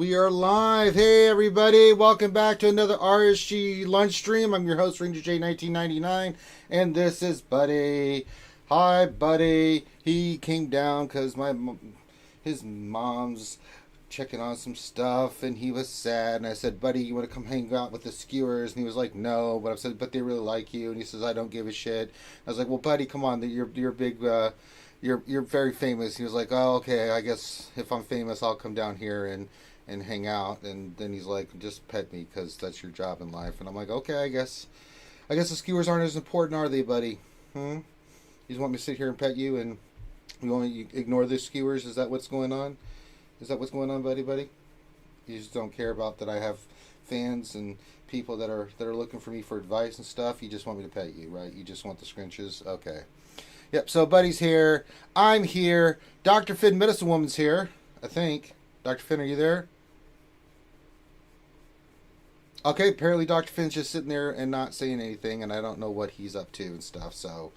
we are live. Hey everybody, welcome back to another RSG lunch stream. I'm your host, Ranger J 1999, and this is Buddy. Hi Buddy. He came down because his mom's checking on some stuff and he was sad, and I said, Buddy, you want to come hang out with the skewers? And he was like, no, but I said, but they really like you. And he says, I don't give a shit. I was like, well Buddy, come on, you're big, you're very famous. He was like, oh, okay, I guess if I'm famous, I'll come down here and hang out. And then he's like, just pet me because that's your job in life. And I'm like, okay, I guess the skewers aren't as important, are they, Buddy? You just want me to sit here and pet you, and you want me to ignore the skewers? Is that what's going on? Is that what's going on, buddy? You just don't care about that I have fans and people that are looking for me for advice and stuff. You just want me to pet you, right? You just want the scrunches? Okay. Yep, so Buddy's here. I'm here. Dr. Finn, Medicine Woman's here, I think. Dr. Finn, are you there? Okay, apparently Dr. Finn's just sitting there and not saying anything, and I don't know what he's up to and stuff, so.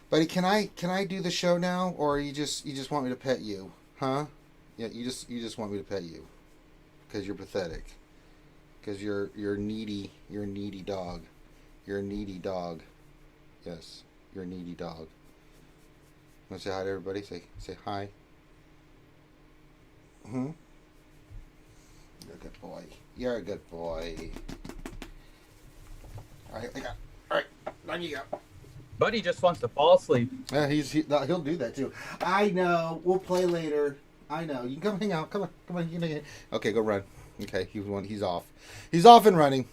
Buddy, can I do the show now, or you just want me to pet you? Huh? Yeah, you just want me to pet you. Because you're pathetic. Because you're needy. You're a needy dog. You're a needy dog. Yes. You're a needy dog. Want to say hi to everybody? Say hi. You're a good boy. You're a good boy. All right, on you go. Buddy just wants to fall asleep. Yeah, he'll do that too. I know. We'll play later. I know. You can come hang out. Come on. You can okay, go run. Okay, he's off. He's off and running.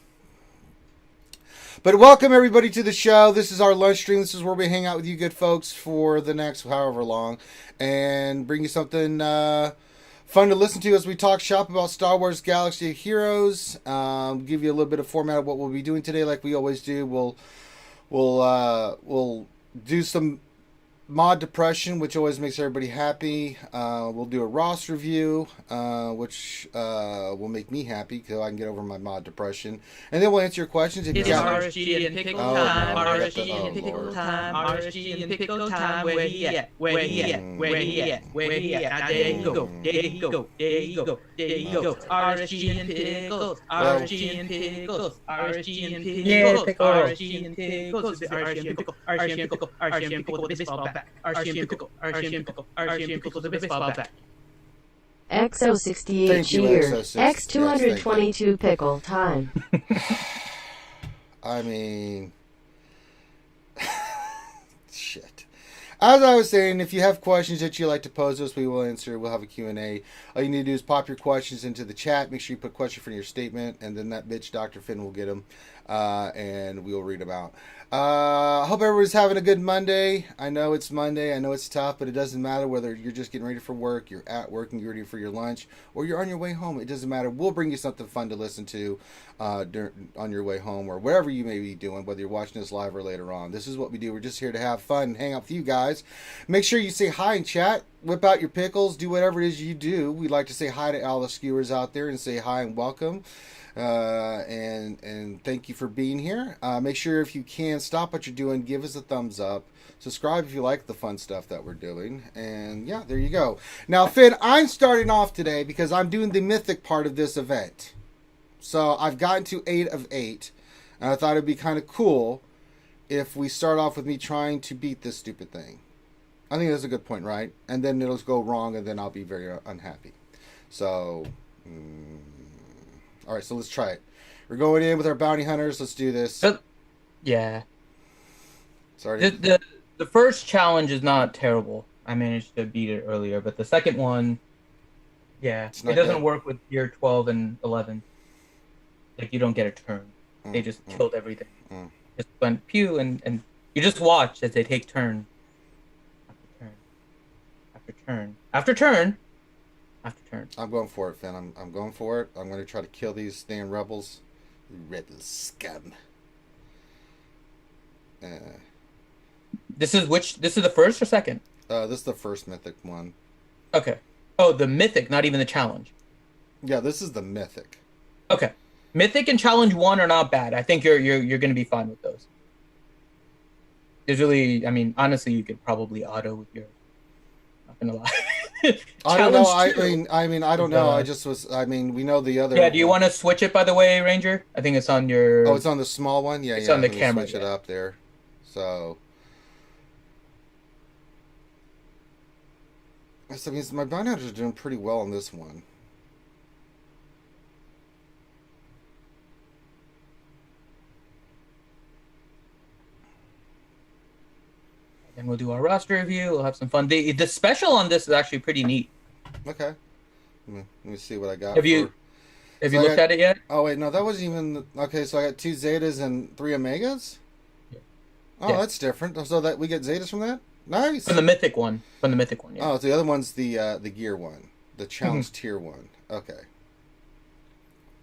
But welcome everybody to the show. This is our lunch stream. This is where we hang out with you good folks for the next however long and bring you something fun to listen to as we talk shop about Star Wars Galaxy of Heroes. Give you a little bit of format of what we'll be doing today, like we always do. We'll do some mod depression, which always makes everybody happy. We'll do a Ross review, which will make me happy because I can get over my mod depression. And then we'll answer your questions. If It's you got RSG and pickle time, RSG and pickle time, RSG and pickle time. Where he at? Where he at? Where he at? Where he at? Now there you go. There you go. There you go. There you go. RSG and pickles. RSG and pickles. RSG and pickles. RSG and pickles. RSG and pickle. RSG and pickle. RSG and pickle with the baseball bat. RSG and pickle. RSG and pickle. RSG and pickle with the baseball bat. XO68 cheer. X222 pickle time. I mean, shit. As I was saying, if you have questions that you'd like to pose us, we will answer. We'll have a Q&A. All you need to do is pop your questions into the chat. Make sure you put a question for your statement, and then that bitch, Dr. Finn, will get them, and we'll read them out. I hope everybody's having a good Monday. I know it's Monday. I know it's tough, but it doesn't matter whether you're just getting ready for work, you're at work and you're ready for your lunch, or you're on your way home. It doesn't matter. We'll bring you something fun to listen to on your way home or wherever you may be doing, whether you're watching this live or later on. This is what we do. We're just here to have fun and hang out with you guys. Make sure you say hi in chat. Whip out your pickles. Do whatever it is you do. We'd like to say hi to all the skewers out there and say hi and welcome. And thank you for being here. Make sure if you can stop what you're doing, give us a thumbs up, subscribe if you like the fun stuff that we're doing, and yeah, there you go. Now Finn, I'm starting off today because I'm doing the mythic part of this event, so I've gotten to 8 of 8, and I thought it'd be kind of cool if we start off with me trying to beat this stupid thing. I think that's a good point, right? And then it'll go wrong, and then I'll be very unhappy. So all right, so let's try it. We're going in with our bounty hunters. Let's do this. Yeah. Sorry. The first challenge is not terrible. I managed to beat it earlier, but the second one, yeah, it doesn't work with year 12 and 11. Like, you don't get a turn. They just killed everything. Just went pew, and you just watch as they take turn after turn after turn after turn. After turn. I'm going for it, Finn. I'm going for it. I'm going to try to kill these damn rebels. Rebel scum. This is the first or second? This is the first mythic one. Okay. Oh, the mythic, not even the challenge. Yeah, this is the mythic. Okay. Mythic and challenge 1 are not bad. I think you're going to be fine with those. There's really, I mean, honestly, you could probably auto with your. Not gonna lie. I don't know. Challenge I mean, I don't know. I just was. I mean, we know the other. Yeah. Do you want to switch it, by the way, Ranger? I think it's on your. Oh, it's on the small one. Yeah, it's yeah. on the Let me camera. switch it up there. So. So I mean, my bounty hunters are doing pretty well on this one. And we'll do our roster review. We'll have some fun. The special on this is actually pretty neat. Okay. Let me see what I got. Have you looked at it yet? Oh wait, no, that wasn't even okay. So I got 2 Zetas and 3 Omegas. Yeah. Oh, Yeah. That's different. So that we get Zetas from that. Nice. From the mythic one. Yeah. Oh, the other one's the gear one, the challenge tier one. Okay.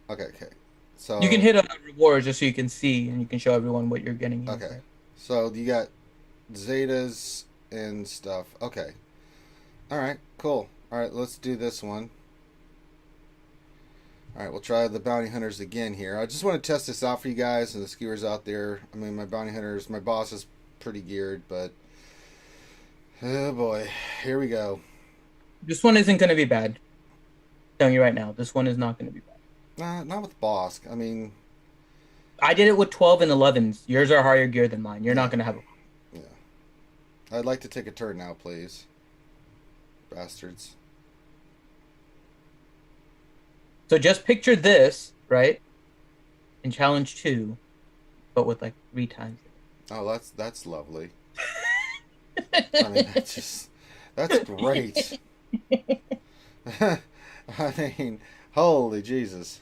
Okay. So You can hit rewards just so you can see and you can show everyone what you're getting. Okay. So you got Zetas and stuff. Okay. All right. Cool. All right. Let's do this one. All right. We'll try the bounty hunters again here. I just want to test this out for you guys and the skewers out there. I mean, my bounty hunters, my boss is pretty geared, but oh boy, here we go. This one isn't going to be bad. I'm telling you right now, this one is not going to be bad. Nah, not with boss. I mean, I did it with 12 and 11s. Yours are higher gear than mine. You're not going to have a... Yeah. I'd like to take a turn now, please. Bastards. So just picture this, right? In challenge 2, but with like 3 times. Oh, that's lovely. I mean, that's great. I mean, holy Jesus.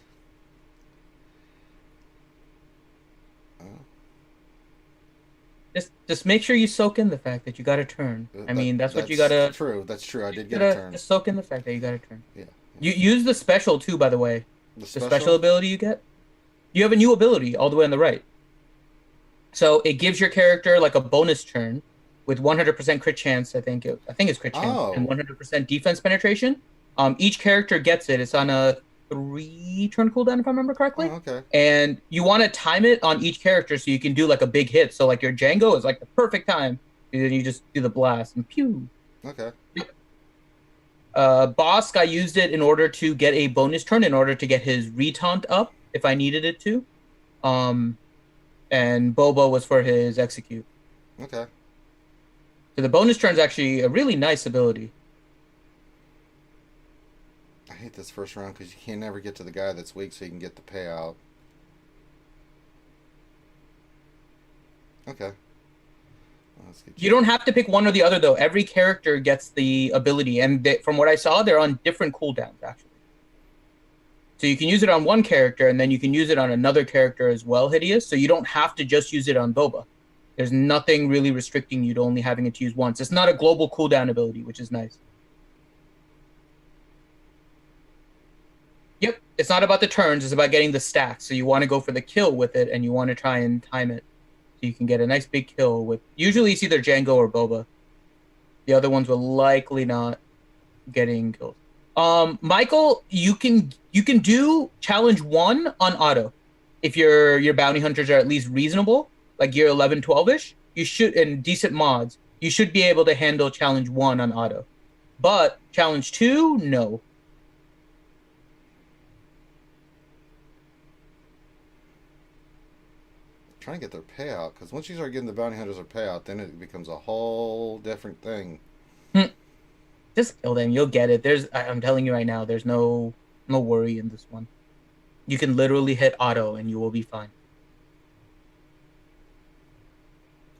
Just make sure you soak in the fact that you got to turn. I mean, that's what you got to... True, that's true. I did get a turn. Just soak in the fact that you got to turn. Yeah. You use the special too, by the way. The special ability you get. You have a new ability all the way on the right. So it gives your character like a bonus turn with 100% crit chance. I think it's crit chance and 100% defense penetration. Each character gets it. It's on a 3-turn cooldown, if I remember correctly. Oh, okay. And you want to time it on each character so you can do like a big hit. So like your Django is like the perfect time. And then you just do the blast and pew. Okay. Bosk, I used it in order to get a bonus turn, in order to get his retaunt up if I needed it to. And Bobo was for his execute. Okay. So the bonus turn is actually a really nice ability. I hate this first round because you can never get to the guy that's weak so you can get the payout. Okay. You don't have to pick one or the other, though. Every character gets the ability, and from what I saw, they're on different cooldowns, actually. So you can use it on one character, and then you can use it on another character as well, Hideous. So you don't have to just use it on Boba. There's nothing really restricting you to only having it to use once. It's not a global cooldown ability, which is nice. Yep, it's not about the turns. It's about getting the stacks. So you want to go for the kill with it, and you want to try and time it. So you can get a nice big kill with... Usually it's either Django or Boba. The other ones will likely not getting kills. Michael, you can do challenge 1 on auto. If your bounty hunters are at least reasonable, like year 11, 12-ish, you should, and decent mods, you should be able to handle challenge 1 on auto. But challenge 2, no. Trying to get their payout, because once you start getting the bounty hunters their payout, then it becomes a whole different thing. Just kill them. You'll get it. I'm telling you right now, there's no worry in this one. You can literally hit auto and you will be fine.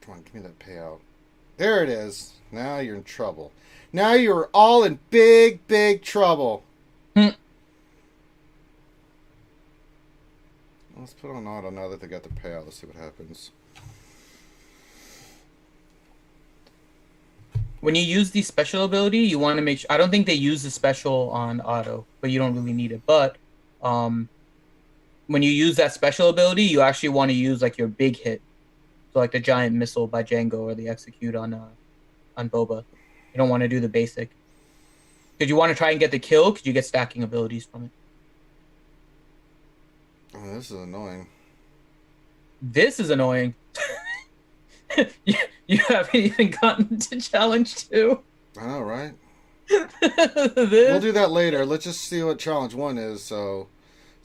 Come on, give me that payout. There it is. Now you're in trouble. Now you're all in big, big trouble. Let's put on auto now that they got the payout. Let's see what happens. When you use the special ability, you want to make sure... I don't think they use the special on auto, but you don't really need it. But when you use that special ability, you actually want to use like your big hit. So like the giant missile by Django or the execute on Boba. You don't want to do the basic. Because you want to try and get the kill because you get stacking abilities from it. Oh, this is annoying. This is annoying. You haven't even gotten to challenge 2. I know, right? We'll do that later. Let's just see what challenge 1 is. So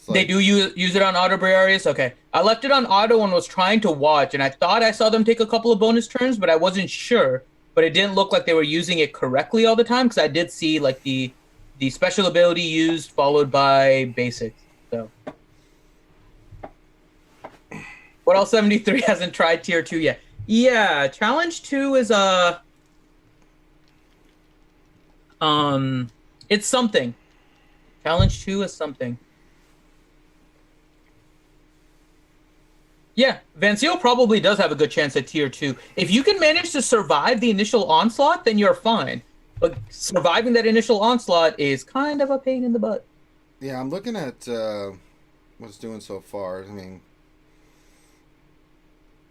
like... They do use it on auto, Briareus? Okay. I left it on auto and was trying to watch, and I thought I saw them take a couple of bonus turns, but I wasn't sure. But it didn't look like they were using it correctly all the time, because I did see like the special ability used followed by basics. So what else? 73 hasn't tried tier 2 yet. Yeah, challenge 2 is it's something. Challenge 2 is something. Yeah, Vanseal probably does have a good chance at tier 2. If you can manage to survive the initial onslaught, then you're fine. But surviving that initial onslaught is kind of a pain in the butt. Yeah, I'm looking at what it's doing so far. I mean,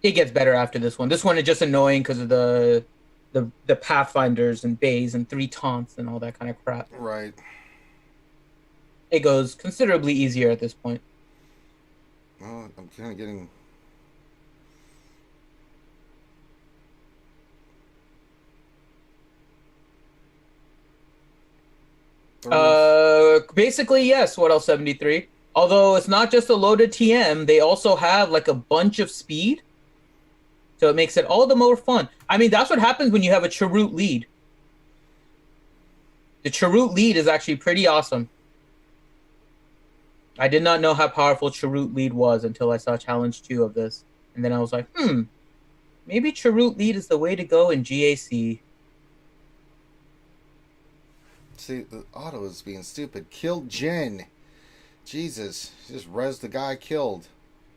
it gets better after this one. This one is just annoying because of the Pathfinders and Bays and 3 taunts and all that kind of crap. Right. It goes considerably easier at this point. Well, I'm kind of getting... Basically, yes. What else? 73. Although it's not just a loaded TM, they also have like a bunch of speed, so it makes it all the more fun. I mean, that's what happens when you have a Chirrut lead. The Chirrut lead is actually pretty awesome. I did not know how powerful Chirrut lead was until I saw challenge 2 of this, and then I was like, maybe Chirrut lead is the way to go in GAC. See, the auto is being stupid. Killed Jen. Jesus. Just res the guy killed.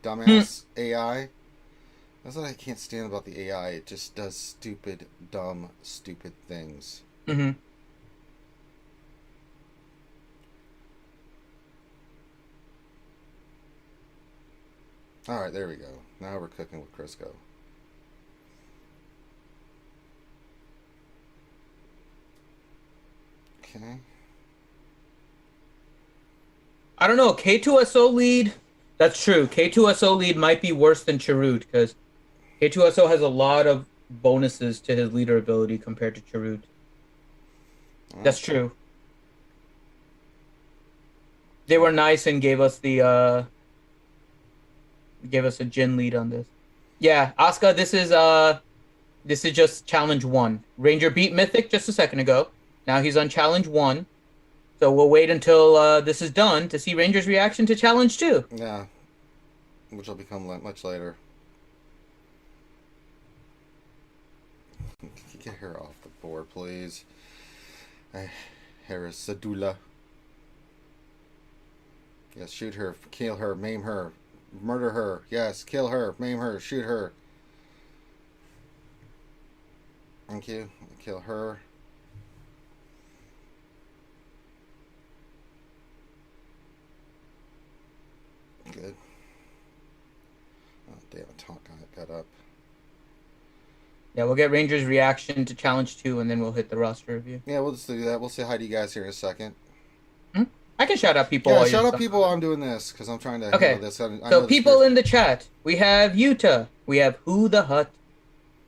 Dumbass AI. That's what I can't stand about the AI. It just does stupid, dumb, stupid things. Mm-hmm. Alright, there we go. Now we're cooking with Crisco. Okay. I don't know. K2SO lead. That's true. K2SO lead might be worse than Chirrut because K2SO has a lot of bonuses to his leader ability compared to Chirrut. That's true. They were nice and gave us a Jin lead on this. Yeah, Asuka, this is just challenge 1. Ranger beat Mythic just a second ago. Now he's on challenge 1. So we'll wait until this is done to see Ranger's reaction to challenge 2. Yeah. Which will become much later. Get her off the board, please. Harris Sadula. Yes, shoot her, kill her, maim her, murder her. Yes, kill her, maim her, shoot her. Thank you. Kill her. Good. Oh, damn it, Tonk got up. Yeah, we'll get Ranger's reaction to challenge 2, and then we'll hit the roster review. Yeah, we'll just do that. We'll say hi to you guys here in a second. I can shout out people. Yeah, shout out people while I'm doing this, because I'm trying to handle this. So people in the chat, we have Yuta, we have Who the Hut,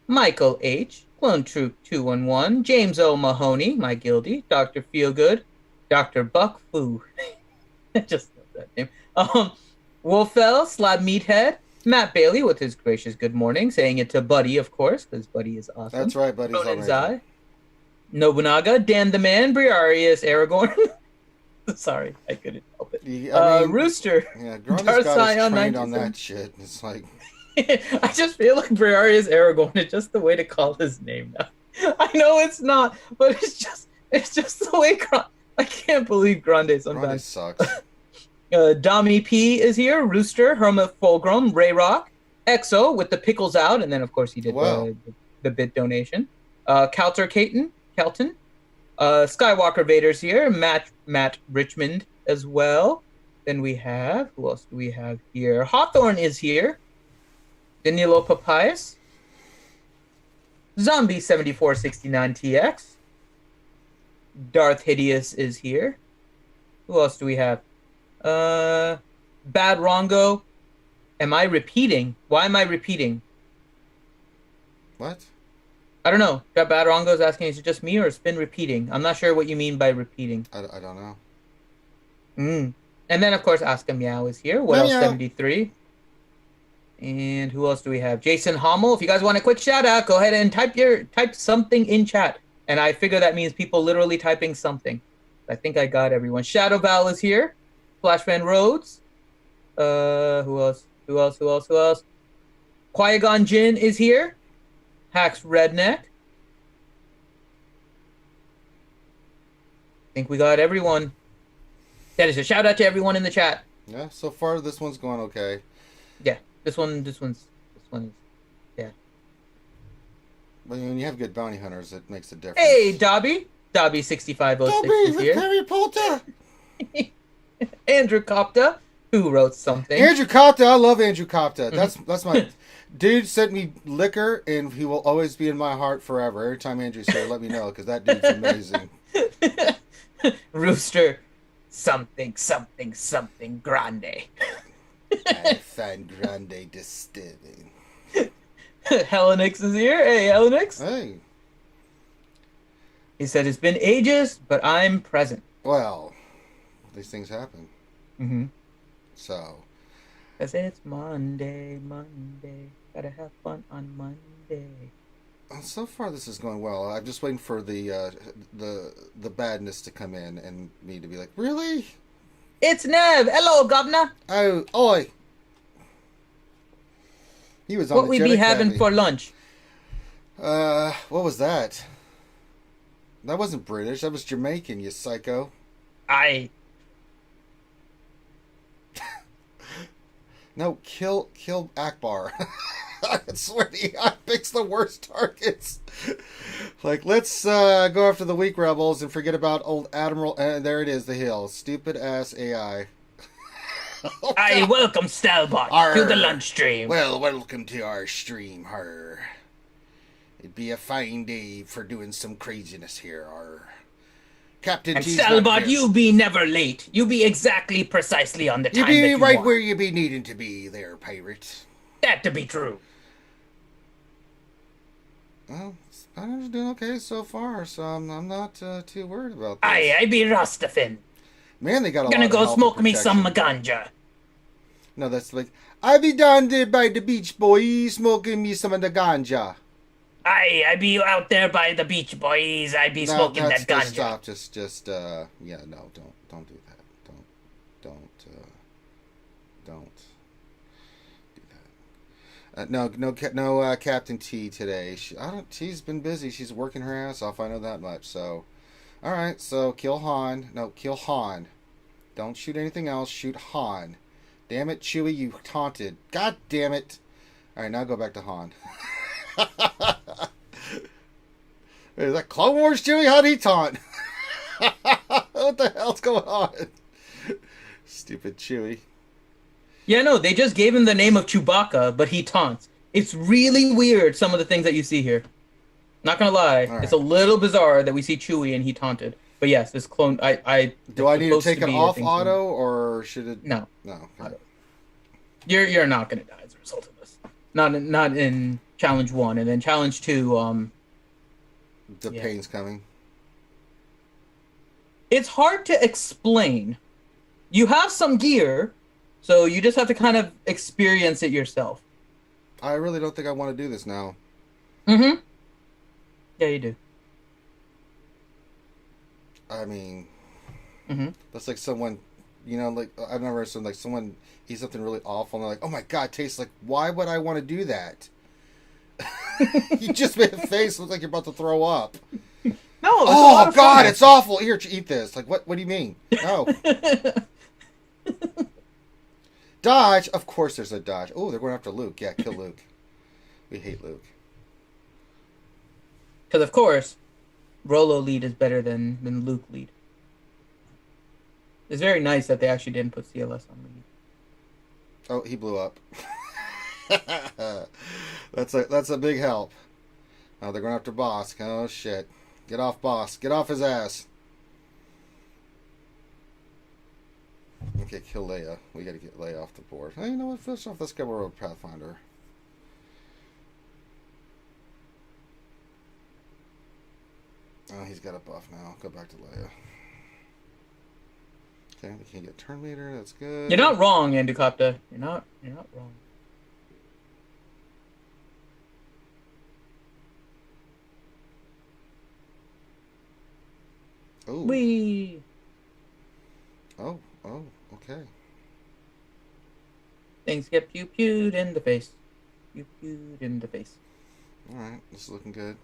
Michael H, Clone Troop 211, James O. Mahoney, my guildie, Dr. Feelgood, Dr. Buck Fu. I just love that name. Wolfell, Slab Meathead, Matt Bailey with his gracious good morning, saying it to Buddy, of course, because Buddy is awesome. That's right, Buddy's Ronin Nobunaga, Dan the Man, Briareus, Aragorn. Sorry, I couldn't help it. I mean, Rooster. Yeah, Granda's got us trained on that shit. It's like... I just feel like Briareus Aragorn is just the way to call his name now. I know it's not, but it's just the way I can't believe Grande sometimes. Grande sucks. Dami P is here, Rooster, Hermit Fulgrim, Rayrock, Exo with the pickles out, and then of course he did the bit donation. Kelton, Skywalker Vader's here, Matt Richmond as well. Then we have, who else do we have here? Hawthorne is here. Danilo Papayas. Zombie 7469TX. Darth Hideous is here. Who else do we have? Bad Rongo. Am I repeating? Why am I repeating? What? I don't know. Got Badarongo's asking, is it just me or it's been repeating? I'm not sure what you mean by repeating. I don't know. And then, of course, Ask a Meow is here. What else? 73. And who else do we have? Jason Hommel. If you guys want a quick shout out, go ahead and type something in chat. And I figure that means people literally typing something. I think I got everyone. Shadow Val is here. Flashman Rhodes. Who else? Qui-Gon Jinn is here. Hax Redneck. I think we got everyone. That is a shout out to everyone in the chat. Yeah, so far this one's going okay. Yeah, this one's yeah. But when you have good bounty hunters, it makes a difference. Hey, Dobby 6506 is here. Harry Potter. Andrew Kopta, who wrote something. Andrew Kopta, I love Andrew Kopta. That's my dude. Sent me liquor, and he will always be in my heart forever. Every time Andrew's here, let me know because that dude's amazing. Rooster, something grande. I find grande disturbing. Helenix is here. Hey, Helenix. Hey. He said, it's been ages, but I'm present. Well, these things happen. Mm-hmm. So. Cause it's Monday. Gotta have fun on Monday. So far, this is going well. I'm just waiting for the badness to come in and me to be like, really? It's Nev. Hello, Governor. Oh, oi. He was on what the we Jet be Academy. having for lunch? What was that? That wasn't British. That was Jamaican, you psycho. No, kill Akbar. I swear he picks the worst targets. Like, let's go after the weak rebels and forget about old Admiral. There it is, the hill. Stupid ass AI. Oh, welcome, Stalbot, to the lunch stream. Well, welcome to our stream, Har. It'd be a fine day for doing some craziness here, Har. Captain and G's Stalbot, you be never late. You be exactly precisely on the time you be that you right want. where you be needing to be there, pirate. That to be true. Well, Spanish doing okay so far, so I'm not too worried about this. I be Rastafin. Man, they got a Gonna lot go of help smoke and me some protection. ganja. No, that's like, I be down there by the beach, boy, smoking me some of the ganja. I be out there by the beach, boys. I be smoking that ganja. Stop, just, yeah, no, don't do that. Don't do that. No, Captain T today. She's been busy. She's working her ass off. I know that much. So, all right. So kill Han. No, kill Han. Don't shoot anything else. Shoot Han. Damn it, Chewie, you taunted. God damn it. All right, now go back to Han. Is that Clone Wars, Chewie? How'd he taunt? What the hell's going on? Stupid Chewie. Yeah, no, they just gave him the name of Chewbacca, but he taunts. It's really weird, some of the things that you see here. Not gonna lie, right. It's a little bizarre that we see Chewie and he taunted. But yes, this clone, Do I need to take it off I think, auto, or should it? No. No. Okay. You're not gonna die as a result of this. Not in challenge 1, and then challenge 2. The pain's coming. It's hard to explain. You have some gear, so you just have to kind of experience it yourself. I really don't think I want to do this now. Mm-hmm. Yeah, you do. I mean, Mm-hmm. that's like someone, like I've never seen like someone eat something really awful and they're like, "Oh my god, it tastes like." Why would I want to do that? You just made a face look like you're about to throw up. No. Oh god, it's awful. Here, eat this. Like, what? What do you mean? No. Dodge. Of course, there's a dodge. Oh, they're going after Luke. Yeah, kill Luke. We hate Luke. Because of course, Rolo lead is better than Luke lead. It's very nice that they actually didn't put CLS on lead. Oh, he blew up. That's a big help. Oh, they're going after Boss. Oh shit! Get off Boss. Get off his ass. Okay, kill Leia. We gotta get Leia off the board. Hey, you know what? Finish off this guy with Pathfinder. Oh, he's got a buff now. Go back to Leia. Okay, we can't get turn meter. That's good. You're not wrong, Andukopta. You're not wrong. Oh. Wee. Oh, okay. Things get pew-pewed in the face. Pew-pewed in the face. Alright, this is looking good.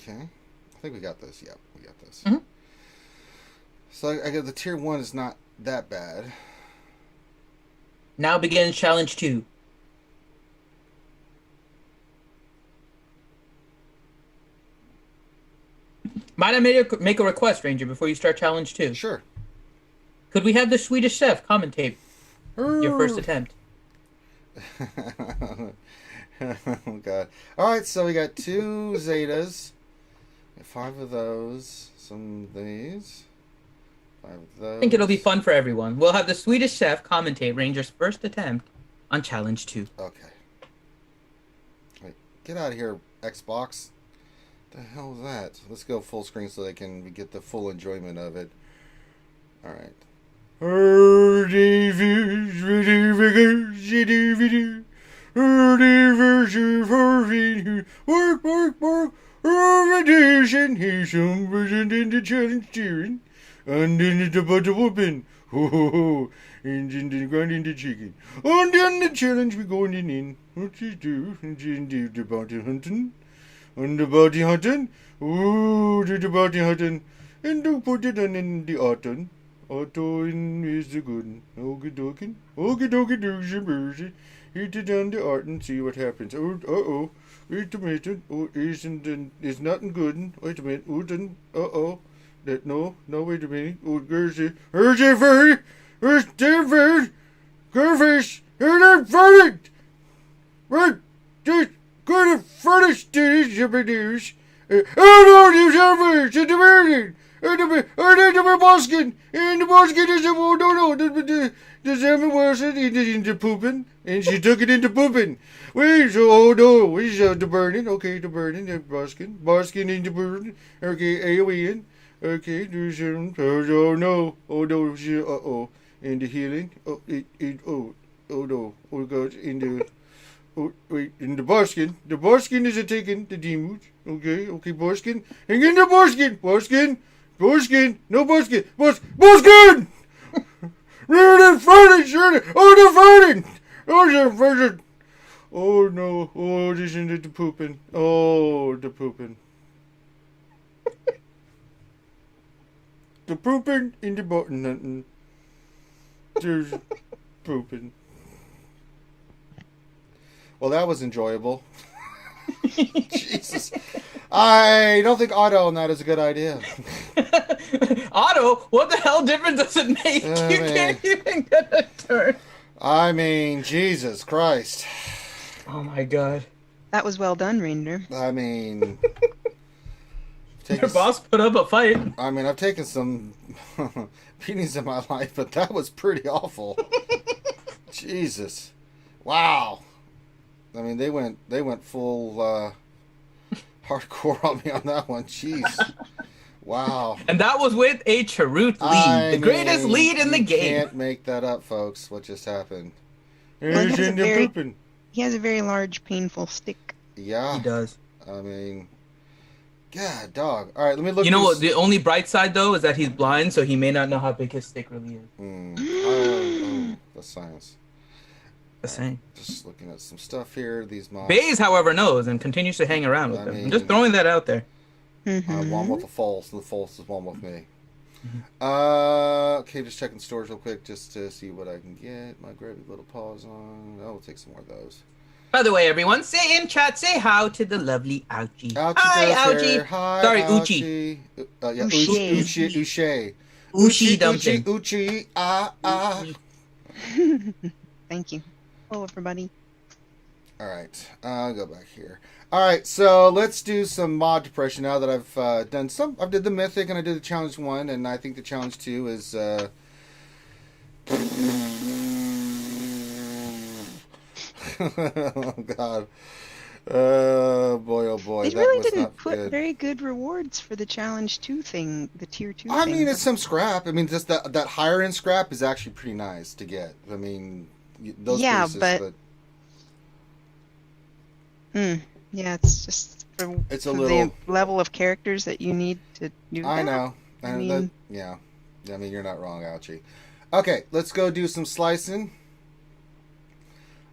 Okay. I think we got this. Yep, we got this. Mm-hmm. So I got the tier 1 is not that bad. Now begins challenge 2. Might I make a request, Ranger, before you start challenge 2? Sure. Could we have the Swedish chef commentate your first attempt? Oh, God. Alright, so we got 2 Zetas. 5 of those. Some of these. 5 of those. I think it'll be fun for everyone. We'll have the Swedish chef commentate Ranger's first attempt on challenge 2. Okay. Wait, get out of here, Xbox. The hell is that? Let's go full screen so they can get the full enjoyment of it. Alright. And then the butter open. Oh, and then the grind in the chicken. And then the challenge we going in. What you do? And then do the bounty hunting. And the bounty hunting. Oh, do the bounty hunting. And don't put it on in the autumn. Autumn is the good. Okie dokie. Okie dokie doosey boosey. Hit it on the art and see what happens. Oh, uh-oh. Wait a minute. Oh, is nothing good. Wait a minute. Oh, then, uh-oh. No, wait a minute. Oh, where's it? Where's it, Freddy? Where's David? Garfish, you're not verdict! Right, just go to furnace to the news. Oh no, you have it, the verdict! And the Boskin! And the Boskin is the salmon was into pooping, and she took it into pooping. Wait, so, oh no, we saw the burning, okay, the burning, the Boskin into burning, okay, AOE. Okay, there's oh no, uh-oh, in the healing, oh no, oh God, in the, oh wait, in the Boskin is a taking the demons, okay, Boskin, hang in the Boskin, no Boskin, Boskin! Rear the furnace, oh no, oh, this is the pooping, the pooping. The pooping in the button hunting. There's pooping. Well, that was enjoyable. Jesus. I don't think auto on that is a good idea. Auto? What the hell difference does it make? You can't even get a turn. I mean, Jesus Christ. Oh my God. That was well done, Ranger. I mean... Your boss put up a fight. I mean, I've taken some beatings in my life, but that was pretty awful. Jesus. Wow. I mean, they went full hardcore on me on that one. Jeez. Wow. And that was with a Charute lead. The greatest lead in the game. You can't make that up, folks. What just happened? Well, he has a very large, painful stick. Yeah. He does. I mean... God, dog. All right, let me look. You know what? The only bright side, though, is that he's blind, so he may not know how big his stick really is. That's science. The same. Just looking at some stuff here. These mobs. Baze, however, knows and continues to hang around with them. I'm just throwing that out there. One with the false, and the false is one with me. Okay, just checking stores real quick just to see what I can get. My grabby little paws on. I'll take some more of those. By the way, everyone, say in chat, say hi to the lovely Ouchie. Hi, Ouchie. Hi, sorry, Ouchie. Uche. Uchi dumpling. Uchi. Thank you. Hello, everybody. All right, I'll go back here. All right, so let's do some mod depression now that I've done some. I did the mythic and I did the challenge 1, and I think the challenge 2 is Oh God. Boy, oh boy. They That really was didn't not put good. very good rewards for the challenge 2 thing, the tier 2 I thing. mean, it's some scrap. I mean, just that higher end scrap is actually pretty nice to get. I mean, those Yeah, pieces, but yeah, it's just for, it's a for little. the level of characters that you need to do I that. know. I And mean, yeah. I mean, you're not wrong, Ouchie. Okay, let's go do some slicing.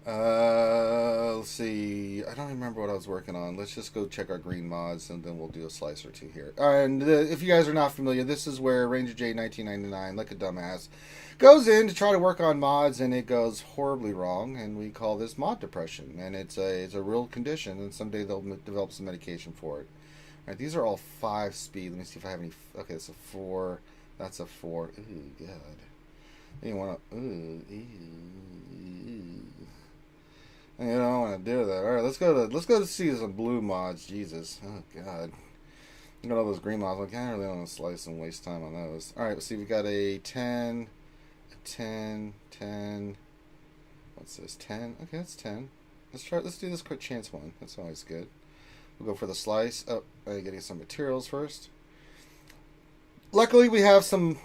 Let's see. I don't remember what I was working on. Let's just go check our green mods, and then we'll do a slice or two here. And if you guys are not familiar, this is where Ranger J 1999, like a dumbass, goes in to try to work on mods, and it goes horribly wrong, and we call this mod depression. And it's a real condition, and someday they'll develop some medication for it. All right, these are all 5 speed. Let me see if I have any. Okay, it's a 4. That's a 4. Ooh, God. You want to. Ooh. You don't want to do that. All right, let's go to see some blue mods. Jesus, oh God, look at all those green mods. Like, I really don't want to slice and waste time on those. All right, let's see. We got a 10, a 10, 10. What's this? 10. Okay, that's 10. Let's do this quick chance one. That's always good. We'll go for the slice. Oh, I'm getting some materials first. Luckily, we have some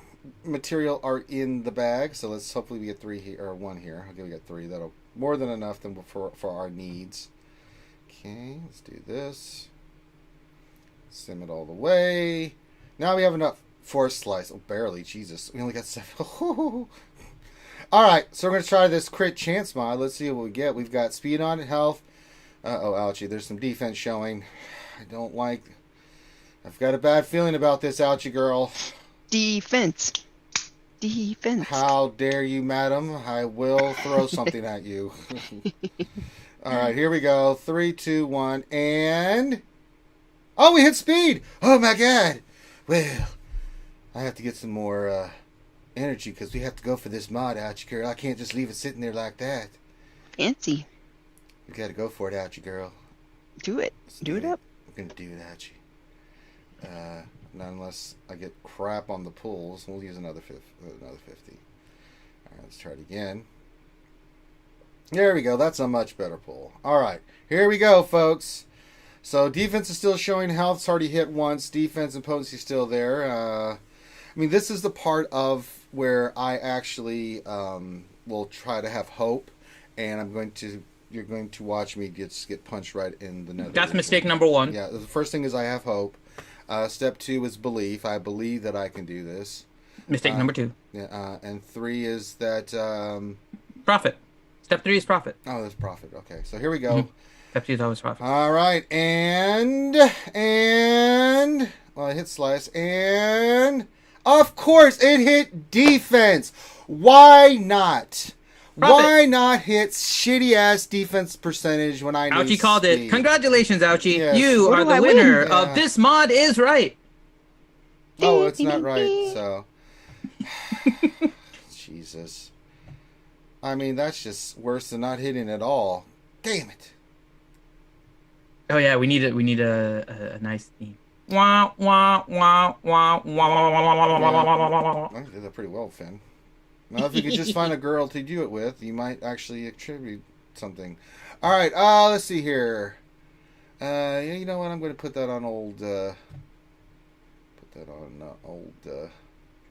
material art in the bag, so let's hopefully we get 3 here or 1 here. Okay, we got 3. That'll more than enough than for our needs. Okay, let's do this. Sim it all the way. Now we have enough for a slice. Oh, barely. Jesus, we only got 7. All right, so we're gonna try this crit chance mod. Let's see what we get. We've got speed on it, health. Oh, ouchie. There's some defense showing. I don't like. I've got a bad feeling about this, ouchie girl. defense. How dare you, madam? I will throw something at you. All right, here we go. 3, 2, 1, and... Oh, we hit speed! Oh, my God! Well, I have to get some more energy because we have to go for this mod, ouchie girl. I can't just leave it sitting there like that. Fancy. We got to go for it, ouchie girl. Do it. Do it up. We're going to do it, ouchie. Not unless I get crap on the pulls. We'll use another 50. All right, let's try it again. There we go. That's a much better pull. All right, here we go, folks. So defense is still showing health's already hit once. Defense and potency still there. I mean, this is the part of where I actually will try to have hope, and you're going to watch me get punched right in the nether. That's mistake number 1. Yeah, the first thing is I have hope. Step 2 is belief. I believe that I can do this. Mistake number 2. Yeah, and 3 is that... Profit. Step 3 is profit. Oh, there's profit. Okay, so here we go. Mm-hmm. Step 2 is always profit. All right, and... Well, I hit slice, and... Of course, it hit defense. Why not? Profit. Why not hit shitty-ass defense percentage when I need Ouchie called speed? it. Congratulations, Ouchie. Yes. You What are do the I winner win? of This Mod Is Right. Oh, it's not right, so... Jesus. I mean, that's just worse than not hitting at all. Damn it. Oh yeah, we need a nice theme. Wah wah wah wah wah wah. I did that pretty well, Finn. Now, if you could just find a girl to do it with, you might actually attribute something. All right, let's see here. You know what? I'm going to put that on old...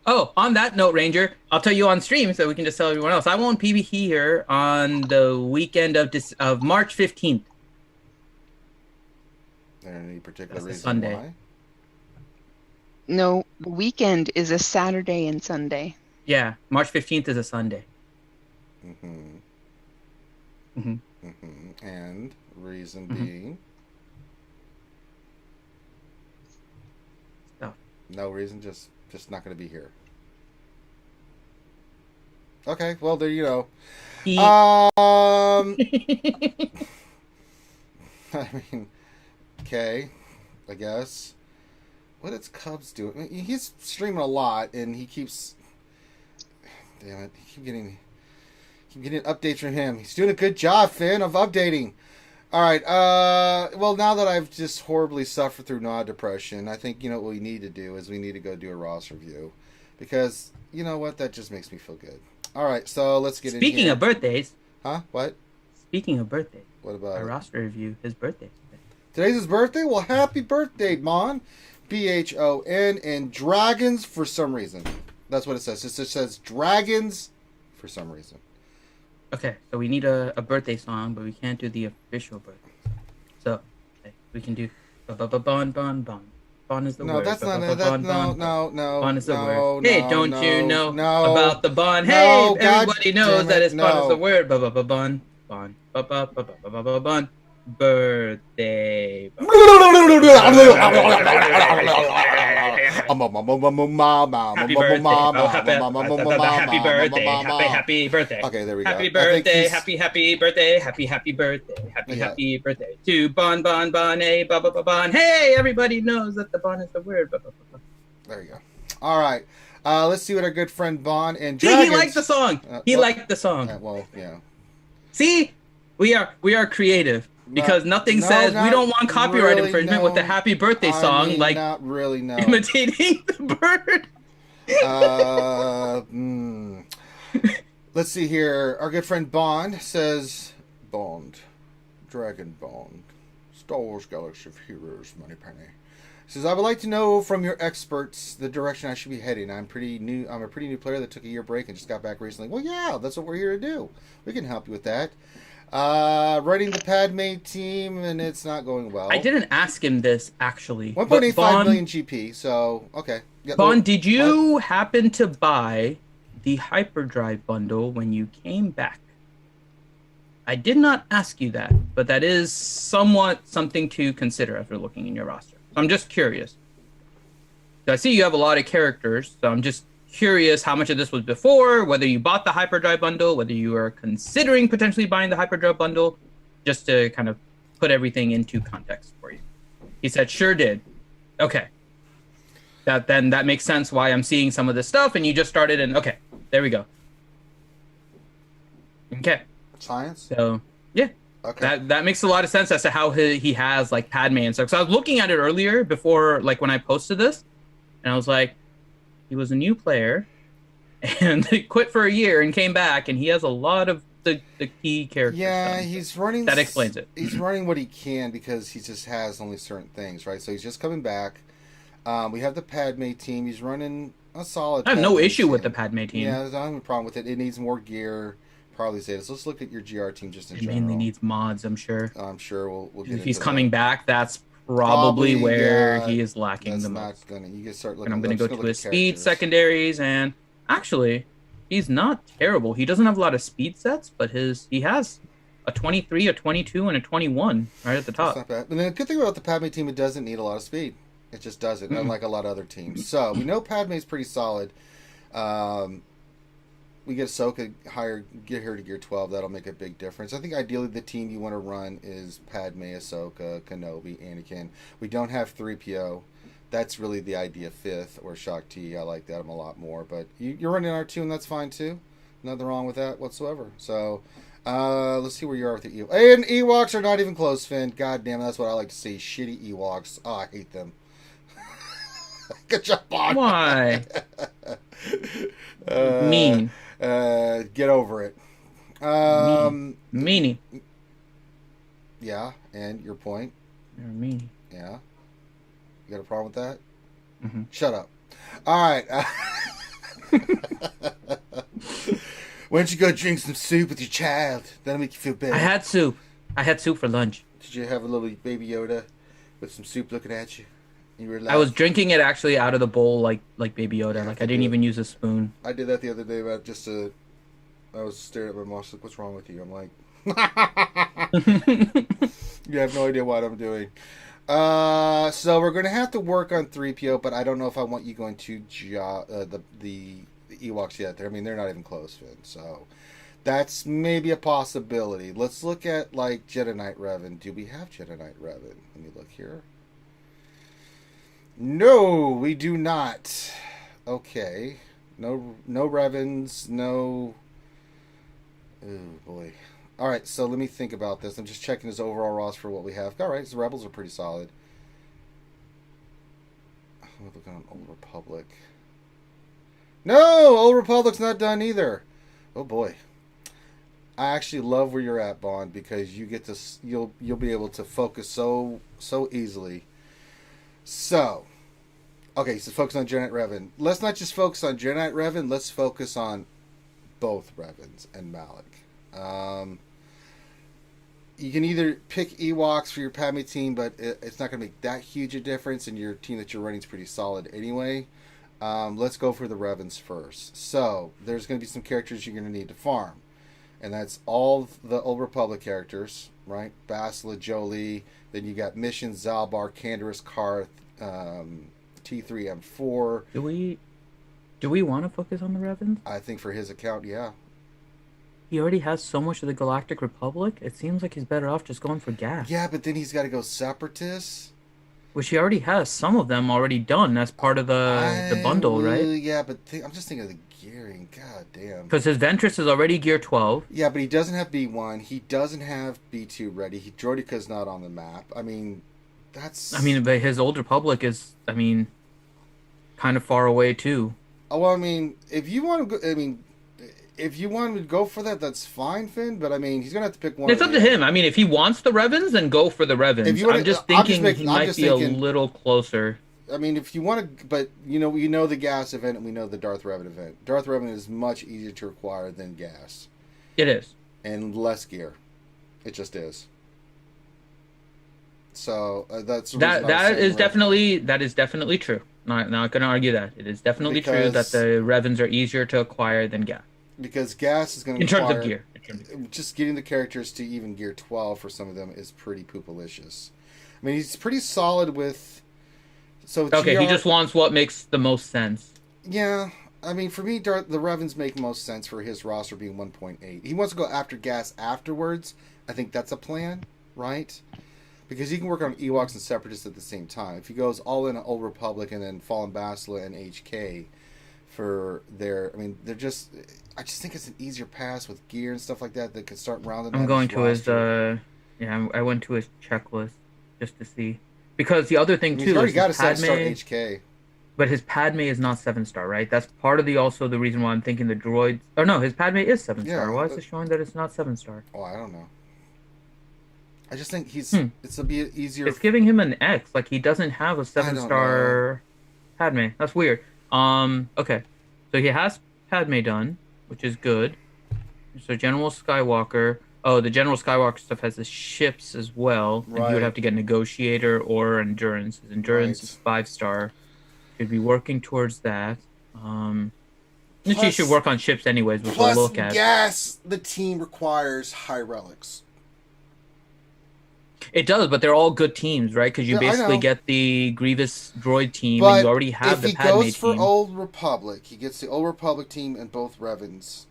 Oh, on that note, Ranger, I'll tell you on stream so we can just tell everyone else. I won't be here on the weekend of March 15th. There any particular That's a reason Sunday. why? No, weekend is a Saturday and Sunday. Yeah, March 15th is a Sunday. And reason being? Oh. No reason, just not going to be here. Okay, well, there you go. I mean, okay, I guess. What is Cubs doing? I mean, he's streaming a lot, and he keeps... Damn it, keep getting updates from him. He's doing a good job, Finn, of updating. All right, well, now that I've just horribly suffered through Nod Depression, I think, you know, what we need to do is we need to go do a Ross review. Because, you know what, that just makes me feel good. All right, so let's get in here. Speaking of birthdays. Huh? What? Speaking of birthday, What about our it? roster review, his birthday. Today's his birthday? Well, happy birthday, Mon. BHON and dragons for some reason. That's what it says. It just says dragons for some reason. Okay, so we need a birthday song, but we can't do the official birthday song. So, okay, we can do bon bon bon. Bon is the No, word. that's not Bon, that. bon, bon. No. Bon is the no, word. Hey, no, don't no, you know no, about the bon? no, Hey, God everybody knows damn that it, it's bon is the no. word. Bon, bon, bon, bon, bon. Birthday. Bon. Happy birthday. Happy birthday. Okay, there we go. Happy birthday. Happy birthday. Happy birthday. Yeah. Happy birthday to Bon Bon Bon A Bon Bon Bon. Hey, everybody knows that the Bon is the word. There you go. All right. Let's see what our good friend Bon and See, dragons. he liked the song. He liked the song. Well, yeah. See, we are creative because nothing says we don't want copyright really, infringement with the happy birthday song, mean, like not really, no. imitating the bird. Let's see here. Our good friend Bond says, Bond, Dragon Bond, Star Wars Galaxy of Heroes, Moneypenny. Says, I would like to know from your experts the direction I should be heading. I'm a pretty new player that took a year break and just got back recently. Well, yeah, that's what we're here to do. We can help you with that. Running the Padme team, and it's not going well. I didn't ask him this, actually. 1.85 million GP, so, okay. Yeah, Bond, did you happen to buy the Hyperdrive bundle when you came back? I did not ask you that, but that is somewhat something to consider after looking in your roster. I'm just curious. So I see you have a lot of characters, so I'm just curious how much of this was before, whether you bought the Hyperdrive bundle, whether you are considering potentially buying the Hyperdrive bundle, just to kind of put everything into context for you. He said, sure did. Okay. That makes sense why I'm seeing some of this stuff, and you just started, and okay, there we go. Okay. Science? So, yeah. Okay. That makes a lot of sense as to how he has like Padme and stuff. So I was looking at it earlier before, like when I posted this, and I was like, he was a new player, and he quit for a year and came back, and he has a lot of the key characters. Yeah, he's running. That explains it. He's running what he can because he just has only certain things, right? So he's just coming back. We have the Padme team. He's running a solid. I have no Padme issue team. with the Padme team. Yeah, I don't have a problem with it. It needs more gear. Probably say this. Let's look at your GR team just in It general. mainly needs mods, I'm sure. I'm sure we'll get. If he's into coming that. back, that's probably where yeah, he is lacking That's the not most. gonna. You can start looking. And I'm going to go just to his look at speed characters. secondaries, and actually, he's not terrible. He doesn't have a lot of speed sets, but he has a 23, a 22, and a 21 right at the top. That's not bad. And the good thing about the Padme team, it doesn't need a lot of speed. It just doesn't, unlike a lot of other teams. So we know Padme's pretty solid. We get Ahsoka get her to gear 12. That'll make a big difference. I think ideally the team you want to run is Padme, Ahsoka, Kenobi, Anakin. We don't have 3PO. That's really the idea. 5th or Shaak Ti. I like that a lot more. But you're running R2, and that's fine too. Nothing wrong with that whatsoever. So let's see where you are with the Ewoks. And Ewoks are not even close, Finn. God damn, that's what I like to see. Shitty Ewoks. Oh, I hate them. Good job, Bob. Why? Mean. Get over it. Meanie. Yeah, and your point. You're meanie. Yeah. You got a problem with that? Mm-hmm. Shut up. All right. Why don't you go drink some soup with your child? That'll make you feel better. I had soup. I had soup for lunch. Did you have a little baby Yoda with some soup looking at you? You were I was drinking it actually out of the bowl like Baby Yoda. Like I didn't even use a spoon. I did that the other day, but I was staring at my mom. Like, what's wrong with you? I'm like, you have no idea what I'm doing. So we're gonna have to work on 3PO, but I don't know if I want you going to the Ewoks yet. I mean, they're not even close, Finn. So that's maybe a possibility. Let's look at like Jedi Knight Revan. Do we have Jedi Knight Revan? Let me look here. No, we do not. Okay. No Revens, no... Oh, boy. Alright, so let me think about this. I'm just checking his overall roster for what we have. Alright, his Rebels are pretty solid. I'm looking on Old Republic. No! Old Republic's not done either. Oh, boy. I actually love where you're at, Bond, because you get to you'll be able to focus so easily. So, okay, so focus on Jedi Knight Revan. Let's not just focus on Jedi Knight Revan. Let's focus on both Revans and Malik. You can either pick Ewoks for your Padme team, but it's not going to make that huge a difference, and your team that you're running is pretty solid anyway. Let's go for the Revans first. So, there's going to be some characters you're going to need to farm. And that's all the Old Republic characters, right? Bastila, Jolee. Then you got Mission, Zalbar, Canderous, Karth, T3M4. Do we want to focus on the Revans? I think for his account, yeah. He already has so much of the Galactic Republic. It seems like he's better off just going for gas. Yeah, but then he's got to go Separatists. Which he already has some of them already done as part of the bundle, right? Yeah, but I'm just thinking of the gearing. God damn. Because his Ventress is already gear 12. Yeah, but he doesn't have B1. He doesn't have B2 ready. Droideca's not on the map. I mean, that's... I mean, but his Old Republic is, kind of far away, too. Oh, well, I mean, if you want to go... if you want him to go for that, that's fine, Finn. But, he's going to have to pick one. It's up to him. If he wants the Revans, then go for the Revans. I'm just thinking he might be a little closer. If you want to... But, you know the gas event and we know the Darth Revan event. Darth Revan is much easier to acquire than gas. It is. And less gear. It just is. So, that's... That is definitely true. Not going to argue that. It is definitely true that the Revans are easier to acquire than gas. Because gas is going to require... In terms of gear. Just getting the characters to even gear 12 for some of them is pretty poopalicious. He's pretty solid with... So okay, he just wants what makes the most sense. Yeah. For me, the Revans make most sense for his roster being 1.8. He wants to go after gas afterwards. I think that's a plan, right? Because he can work on Ewoks and Separatists at the same time. If he goes all in on Old Republic and then Fallen Bastila and HK for their... they're just... I just think it's an easier pass with gear and stuff like that that could start rounding out I'm going to roster. I went to his checklist just to see. Because the other thing, too, he's already got a Padme, 7-star HK. But his Padme is not 7-star, right? That's part of the reason why I'm thinking the droids... Oh, no, his Padme is 7-star. Yeah, why is it showing that it's not 7-star? Oh, I don't know. I just think it's a bit easier... It's giving him an X. Like, he doesn't have a 7-star Padme. That's weird. Okay. So he has Padme done, which is good. So General Skywalker... Oh, the General Skywalker stuff has the ships as well. Right. And you would have to get Negotiator or Endurance. His Endurance is 5-star. Should be working towards that. She should work on ships anyways, which we'll look at. Gas, the team requires high relics. It does, but they're all good teams, right? Because you basically get the Grievous droid team, and you already have the Padme team. If he goes for Old Republic, he gets the Old Republic team and both Revans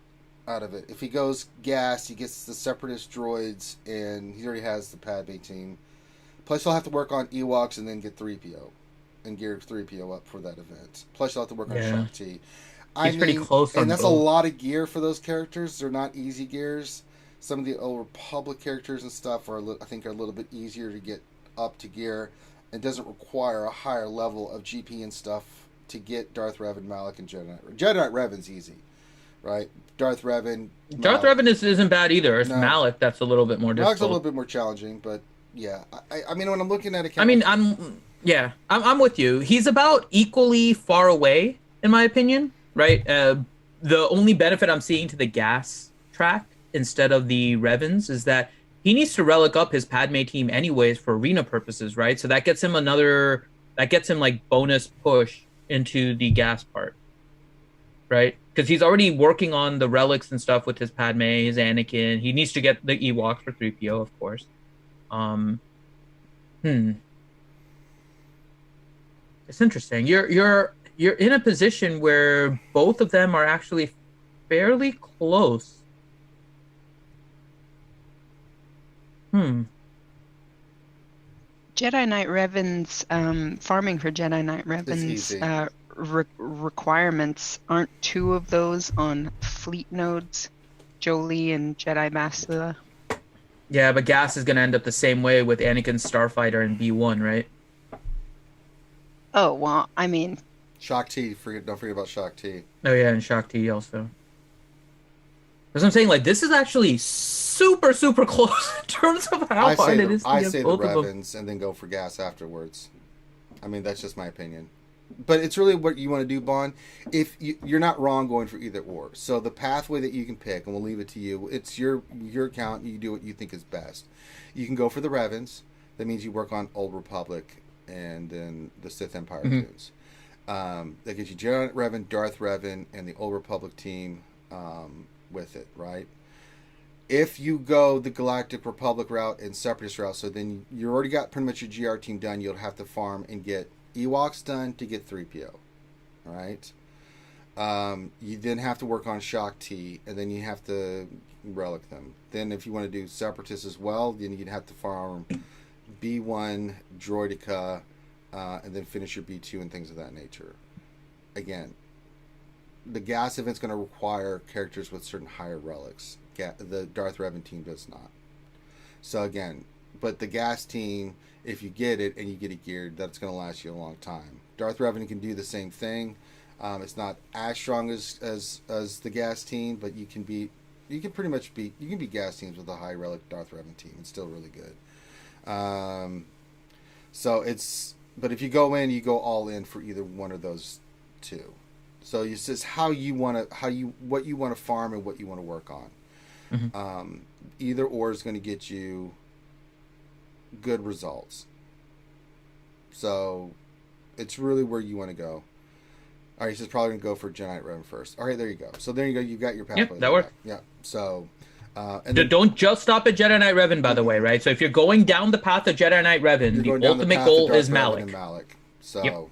out of it. If he goes gas, he gets the Separatist droids, and he already has the Padme team. Plus, he'll have to work on Ewoks and then get 3PO, and gear 3PO up for that event. Plus, you'll have to work on Shaak Ti. He's pretty close on and that's both. A lot of gear for those characters. They're not easy gears. Some of the Old Republic characters and stuff are a little bit easier to get up to gear, and doesn't require a higher level of GP and stuff to get Darth Revan, Malik, and Jedi Knight. Jedi Knight Revan's easy, right? Darth Revan isn't bad either. It's Malik that's a little bit more difficult. Malik's a little bit more challenging, but yeah. When I'm looking at it, I'm with you. He's about equally far away, in my opinion, right? The only benefit I'm seeing to the gas track instead of the Revans is that he needs to relic up his Padme team anyways for arena purposes, right? So that gets him like bonus push into the gas part, right? Because he's already working on the relics and stuff with his Padme, his Anakin. He needs to get the Ewoks for 3PO, of course. It's interesting. You're in a position where both of them are actually fairly close. Jedi Knight Revan's farming for Jedi Knight Revan's requirements aren't two of those on fleet nodes, Jolee and Jedi Bastila. Yeah, but gas is going to end up the same way with Anakin's Starfighter and B1, right? Oh, well, Shaak Ti, don't forget about Shaak Ti. Oh yeah, and Shaak Ti also. Because I'm saying, like, this is actually super, super close in terms of how hard it is to I get say the both of them. Revens and then go for gas afterwards. I mean, that's just my opinion. But it's really what you want to do, Bond. If you're not wrong going for either or. So the pathway that you can pick, and we'll leave it to you, it's your account, and you do what you think is best. You can go for the Revens. That means you work on Old Republic and then the Sith Empire tunes. That gives you Jedi Revan, Darth Revan, and the Old Republic team with it, right? If you go the Galactic Republic route and Separatist route, so then you already got pretty much your GR team done. You'll have to farm and get Ewoks done to get 3PO, right? You then have to work on Shock T, and then you have to relic them. Then if you want to do Separatists as well, then you'd have to farm B1, Droideka, and then finish your B2 and things of that nature. Again, the gas event's going to require characters with certain higher relics. The Darth Revan team does not. So again, but the gas team, if you get it and you get it geared, that's going to last you a long time. Darth Revan can do the same thing. It's not as strong as the gas team, but you can beat gas teams with a high relic Darth Revan team. It's still really good. But if you go in, you go all in for either one of those two. So it's just what you want to farm and what you want to work on. Either or is going to get you good results. So it's really where you want to go. All right, he's just probably going to go for Jedi Revan first. All right, there you go. So there you go. You got your pathway. Yep, that works. Yeah. So, don't just stop at Jedi Knight Revan, by the way, right? So if you're going down the path of Jedi Knight Revan, the ultimate goal is Malik. So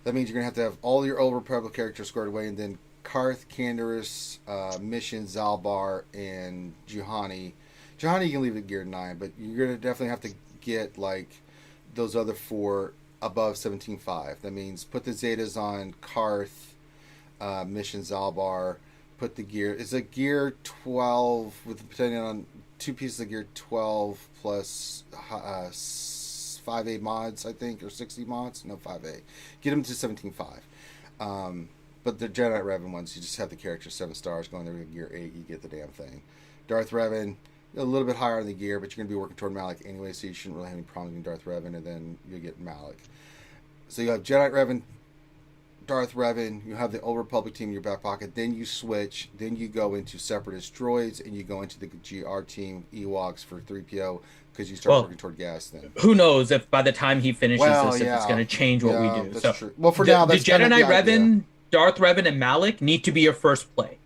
that means you're going to have all your Old Republic characters squared away, and then Karth, Canderous, Mission, Zalbar, and Juhani. Juhani you can leave at gear 9, but you're going to definitely have to get like those other 4 above 17.5. That means put the Zetas on Karth, Mission, Zalbar. Put the gear. It's a gear 12 with depending on 2 pieces of gear 12 plus 5A mods, I think, or 60 mods. No, 5A. Get them to 17.5. But the Jedi Revan ones, you just have the character 7 stars going there with gear 8. You get the damn thing. Darth Revan, a little bit higher on the gear, but you're going to be working toward Malik anyway, so you shouldn't really have any problem getting Darth Revan, and then you get Malik. So you have Jedi Revan, Darth Revan, you have the Old Republic team in your back pocket, then you switch, then you go into Separatist droids, and you go into the GR team Ewoks for 3PO, because you start working toward gas then. Who knows if by the time he finishes this, if it's going to change what we do. That's so true. Well, for now, that's the Jedi Knight Revan, Darth Revan, and Malik need to be your first play.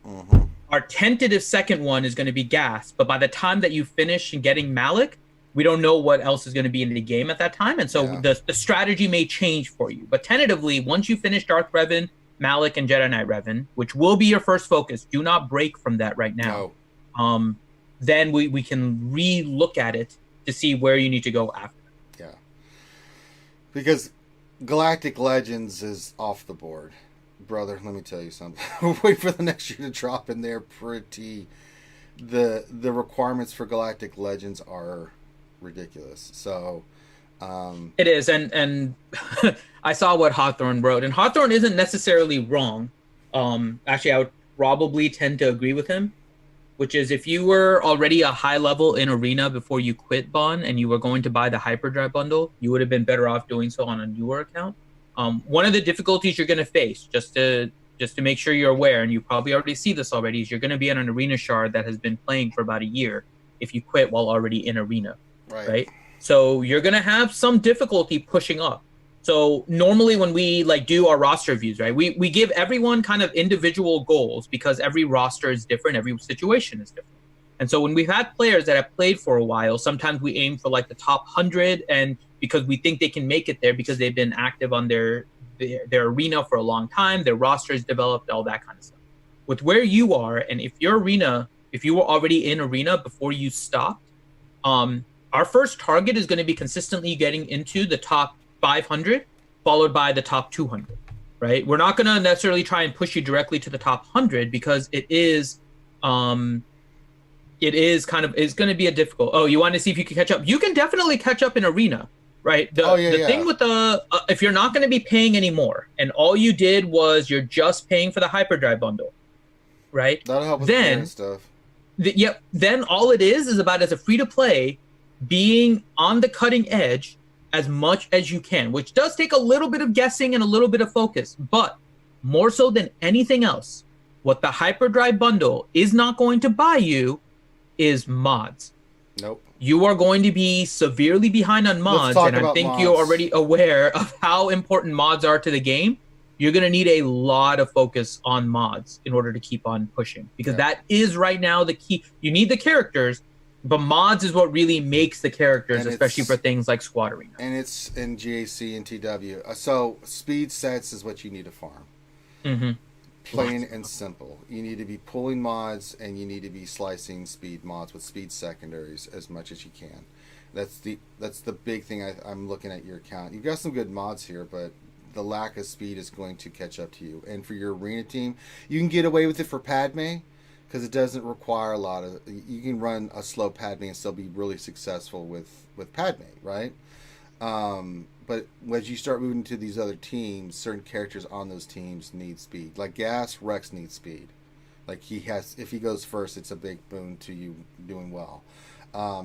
Our tentative second one is going to be gas, but by the time that you finish and getting Malik, we don't know what else is going to be in the game at that time, and so the strategy may change for you. But tentatively, once you finish Darth Revan, Malik, and Jedi Knight Revan, which will be your first focus, do not break from that right now. No. Then we can re-look at it to see where you need to go after. Yeah. Because Galactic Legends is off the board. Brother, let me tell you something. Wait for the next year to drop in there pretty... The requirements for Galactic Legends are ridiculous. So... it is, and I saw what Hawthorne wrote, and Hawthorne isn't necessarily wrong. Actually, I would probably tend to agree with him, which is if you were already a high level in Arena before you quit Bond and you were going to buy the Hyperdrive bundle, you would have been better off doing so on a newer account. One of the difficulties you're going to face, just to make sure you're aware, and you probably already see this already, is you're going to be on an Arena shard that has been playing for about a year if you quit while already in Arena, right? So you're going to have some difficulty pushing up. So normally when we do our roster views, right, we give everyone kind of individual goals because every roster is different, every situation is different. And so when we've had players that have played for a while, sometimes we aim for the top 100, and because we think they can make it there because they've been active on their arena for a long time, their roster is developed, all that kind of stuff. With where you are, and if you were already in Arena before you stopped, our first target is going to be consistently getting into the top 500, followed by the top 200, right? We're not going to necessarily try and push you directly to the top 100 because it's going to be a difficult. Oh, you want to see if you can catch up? You can definitely catch up in Arena, right? The thing with if you're not going to be paying anymore, and all you did was you're just paying for the Hyperdrive bundle, right? That'll help with the stuff. then all it is about, as a free-to-play, being on the cutting edge as much as you can, which does take a little bit of guessing and a little bit of focus. But more so than anything else, what the Hyperdrive bundle is not going to buy you is mods. Nope. You are going to be severely behind on mods, and I think you're already aware of how important mods are to the game. You're going to need a lot of focus on mods in order to keep on pushing, because that is right now the key. You need the characters, but mods is what really makes the characters, especially for things like Squad Arena. And it's in GAC and TW. So speed sets is what you need to farm. Mm-hmm. Plain and simple. You need to be pulling mods, and you need to be slicing speed mods with speed secondaries as much as you can. That's the big thing. I'm looking at your account. You've got some good mods here, but the lack of speed is going to catch up to you. And for your arena team, you can get away with it for Padme, because it doesn't require a lot of. You can run a slow Padme and still be really successful with Padme, right? But as you start moving to these other teams, certain characters on those teams need speed. Like Gas, Rex needs speed. Like if he goes first, it's a big boon to you doing well.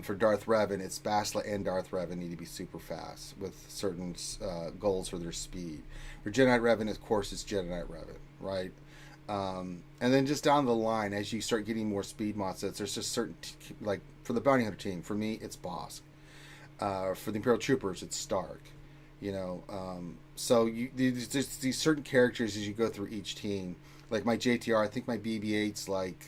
For Darth Revan, it's Bastila and Darth Revan need to be super fast with certain goals for their speed. For Jedi Knight Revan, of course, it's Jedi Knight Revan, right? And then just down the line, as you start getting more speed mod sets, there's just certain, like for the Bounty Hunter team, for me, it's Bosk. For the Imperial Troopers, it's Stark. So there's these certain characters as you go through each team. Like my JTR, I think my BB-8's like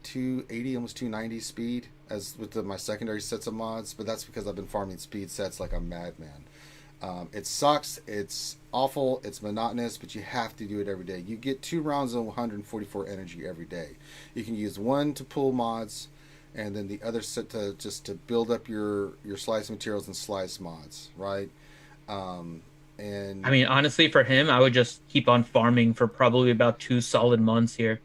280, almost 290 speed, as with my secondary sets of mods. But that's because I've been farming speed sets like a madman. It sucks. It's awful. It's monotonous, but you have to do it every day. You get 2 rounds of 144 energy every day. You can use one to pull mods, and then the other set to build up your slice materials and slice mods, right? And I mean, honestly, for him, I would just keep on farming for probably about 2 solid months here.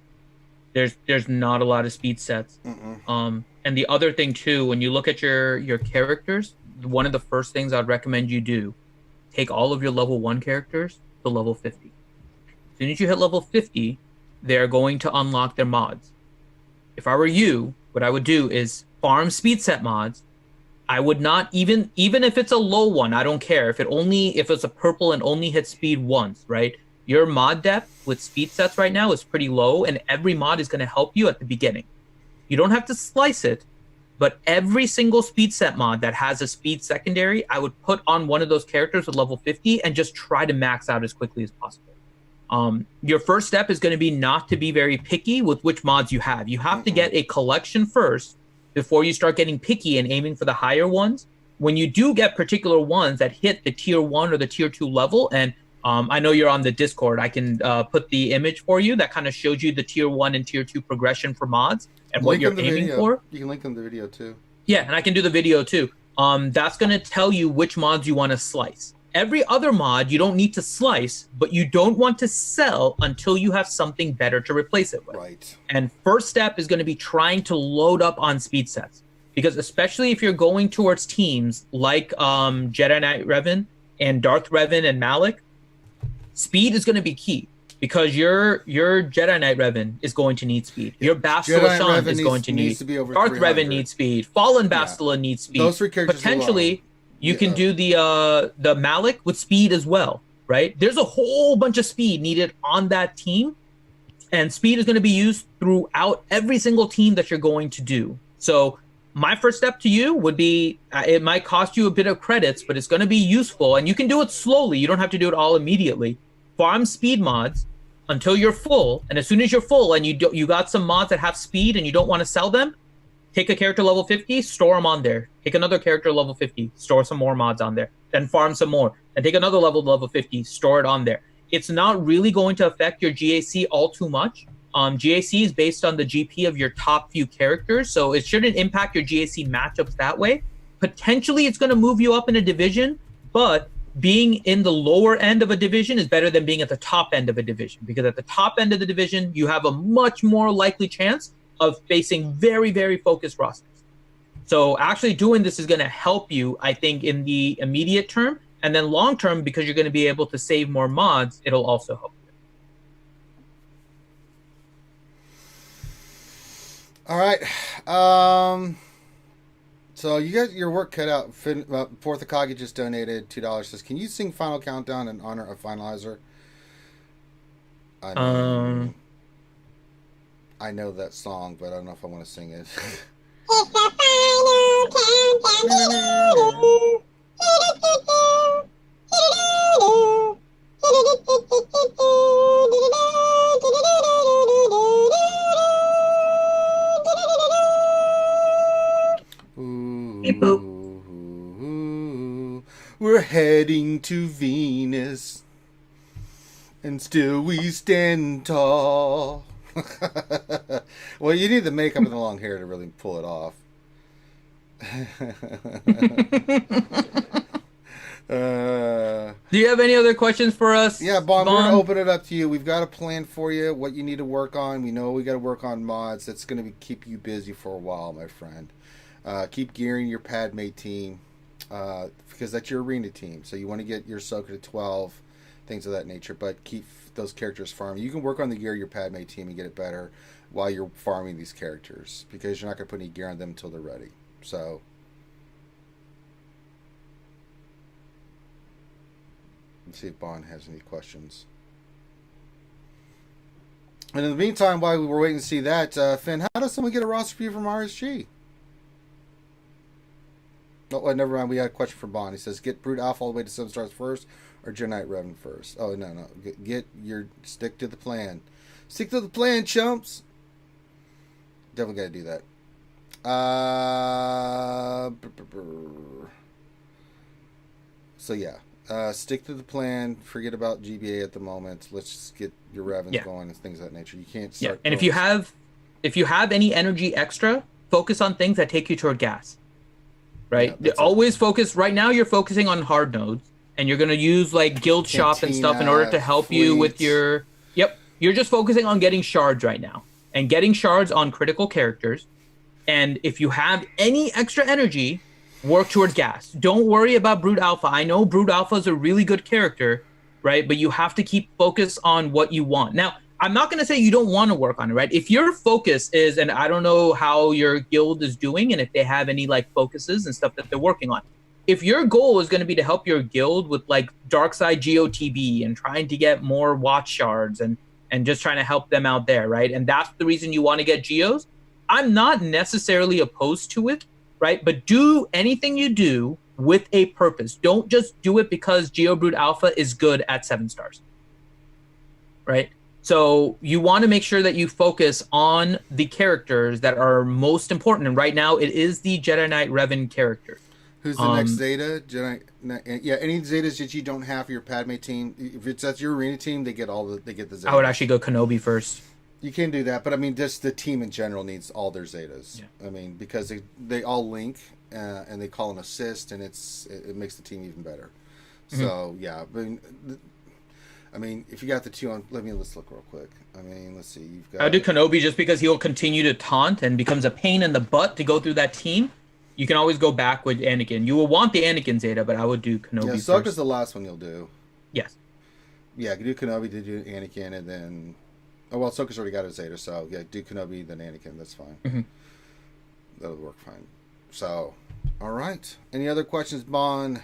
There's not a lot of speed sets. And the other thing too, when you look at your characters, one of the first things I'd recommend you do, take all of your level 1 characters to level 50. As soon as you hit level 50, they're going to unlock their mods. If I were you, what I would do is farm speed set mods. I would not even if it's a low one, I don't care. If it's a purple and only hits speed once, right? Your mod depth with speed sets right now is pretty low, and every mod is going to help you at the beginning. You don't have to slice it, but every single speed set mod that has a speed secondary, I would put on one of those characters with level 50 and just try to max out as quickly as possible. Your first step is going to be not to be very picky with which mods you have. You have to get a collection first before you start getting picky and aiming for the higher ones. When you do get particular ones that hit the tier 1 or the tier 2 level, and I know you're on the Discord, I can put the image for you that kind of shows you the tier 1 and tier 2 progression for mods and what you're aiming for. You can link them the video too. Yeah, and I can do the video too. That's going to tell you which mods you want to slice. Every other mod you don't need to slice, but you don't want to sell until you have something better to replace it with. Right. And first step is going to be trying to load up on speed sets, because especially if you're going towards teams like Jedi Knight Revan and Darth Revan and Malik, speed is going to be key, because your Jedi Knight Revan is going to need speed. Your Bastila Shan is going to need. Darth Revan needs speed. Fallen Bastila needs speed. Those 3 characters potentially. Alone. You can do the Malik with speed as well, right? There's a whole bunch of speed needed on that team, and speed is going to be used throughout every single team that you're going to do. So my first step to you would be, it might cost you a bit of credits, but it's going to be useful, and you can do it slowly. You don't have to do it all immediately. Farm speed mods until you're full, and as soon as you're full and you got some mods that have speed and you don't want to sell them, take a character level 50, store them on there. Take another character level 50, store some more mods on there. Then farm some more. And take another level 50, store it on there. It's not really going to affect your GAC all too much. GAC is based on the GP of your top few characters, so it shouldn't impact your GAC matchups that way. Potentially, it's going to move you up in a division, but being in the lower end of a division is better than being at the top end of a division, because at the top end of the division, you have a much more likely chance of facing very, very focused rosters. So actually doing this is going to help you, I think, in the immediate term, and then long term, because you're going to be able to save more mods, it'll also help All right. So you got your work cut out. Fourth Akagi just donated $2. Says, can you sing Final Countdown in honor of Finalizer? I know that song, but I don't know if I want to sing it. Ooh, we're heading to Venus, and still we stand tall. Well, you need the makeup and the long hair to really pull it off. Do you have any other questions for us? Yeah, Bond, we're going to open it up to you. We've got a plan for you, what you need to work on. We know we got to work on mods. That's going to keep you busy for a while, my friend. Keep gearing your Padme team, because that's your arena team. So you want to get your Ahsoka to 12, things of that nature, but keep those characters farming. You can work on the gear of your Padme team and get it better while you're farming these characters, because you're not going to put any gear on them until they're ready. So let's see if Bond has any questions. And in the meantime, while we were waiting to see that, Finn, how does someone get a roster view from RSG? Oh, never mind. We got a question for Bond. He says, get Brute Alpha all the way to 7 stars first, or Jedi Knight Revan first. Oh, no. Stick to the plan. Stick to the plan, chumps. Definitely got to do that. So, yeah. Stick to the plan. Forget about GBA at the moment. Let's just get your Revans going and things of that nature. You can't start. And if you have any energy extra, focus on things that take you toward gas. Right? Always focus. Right now, you're focusing on hard nodes, and you're going to use like guild shop and stuff in order to help you with your. Yep. You're just focusing on getting shards right now and getting shards on critical characters. And if you have any extra energy, work towards gas. Don't worry about Brute Alpha. I know Brute Alpha is a really good character, right? But you have to keep focus on what you want. Now, I'm not going to say you don't want to work on it, right? If your focus is, and I don't know how your guild is doing and if they have any like focuses and stuff that they're working on. If your goal is going to be to help your guild with like Dark Side GOTB and trying to get more watch shards and just trying to help them out there, right? And that's the reason you want to get Geos. I'm not necessarily opposed to it, right? But do anything you do with a purpose. Don't just do it because Geo Brute Alpha is good at 7 stars, right? So you want to make sure that you focus on the characters that are most important. And right now it is the Jedi Knight Revan character. Who's the next Zeta? Any Zetas that you don't have for your Padme team. If that's your arena team, they get the Zetas. I would actually go Kenobi first. You can do that, but I mean, just the team in general needs all their Zetas. Yeah. I mean, because they all link and they call an assist, and it makes the team even better. Mm-hmm. So yeah, I mean, if you got the two on, let's look real quick. I mean, let's see. You've got. I do Kenobi just because he'll continue to taunt and becomes a pain in the butt to go through that team. You can always go back with Anakin. You will want the Anakin Zeta, but I would do Kenobi. Yeah, Ahsoka's the last one you'll do. Yes. Yeah, do Kenobi, to do Anakin, and then. Oh well, Ahsoka's already got a Zeta, so yeah, do Kenobi then Anakin. That's fine. Mm-hmm. That'll work fine. So, all right. Any other questions, Bahan?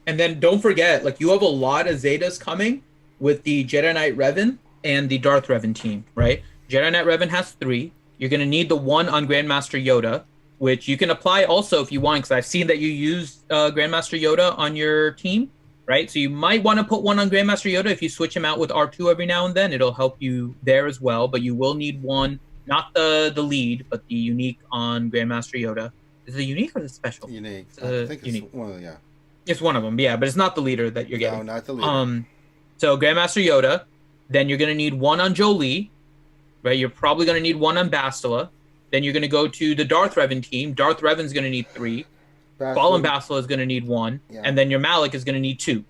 And then don't forget, like, you have a lot of Zetas coming with the Jedi Knight Revan and the Darth Revan team, right? Jedi Knight Revan has 3. You're going to need the 1 on Grandmaster Yoda, which you can apply also if you want, because I've seen that you use Grandmaster Yoda on your team, right? So you might want to put 1 on Grandmaster Yoda. If you switch him out with R2 every now and then, it'll help you there as well. But you will need 1, not the lead, but the unique on Grandmaster Yoda. Is it unique or is it special? Unique. I think it's unique. One of them, yeah. It's one of them, yeah, but it's not the leader that you're getting. No, not the leader. So Grandmaster Yoda, then you're going to need 1 on Jolee, right? You're probably going to need 1 on Bastila. Then you're going to go to the Darth Revan team. Darth Revan's going to need 3. Fallen Bastila is going to need 1. Yeah. And then your Malik is going to need 2.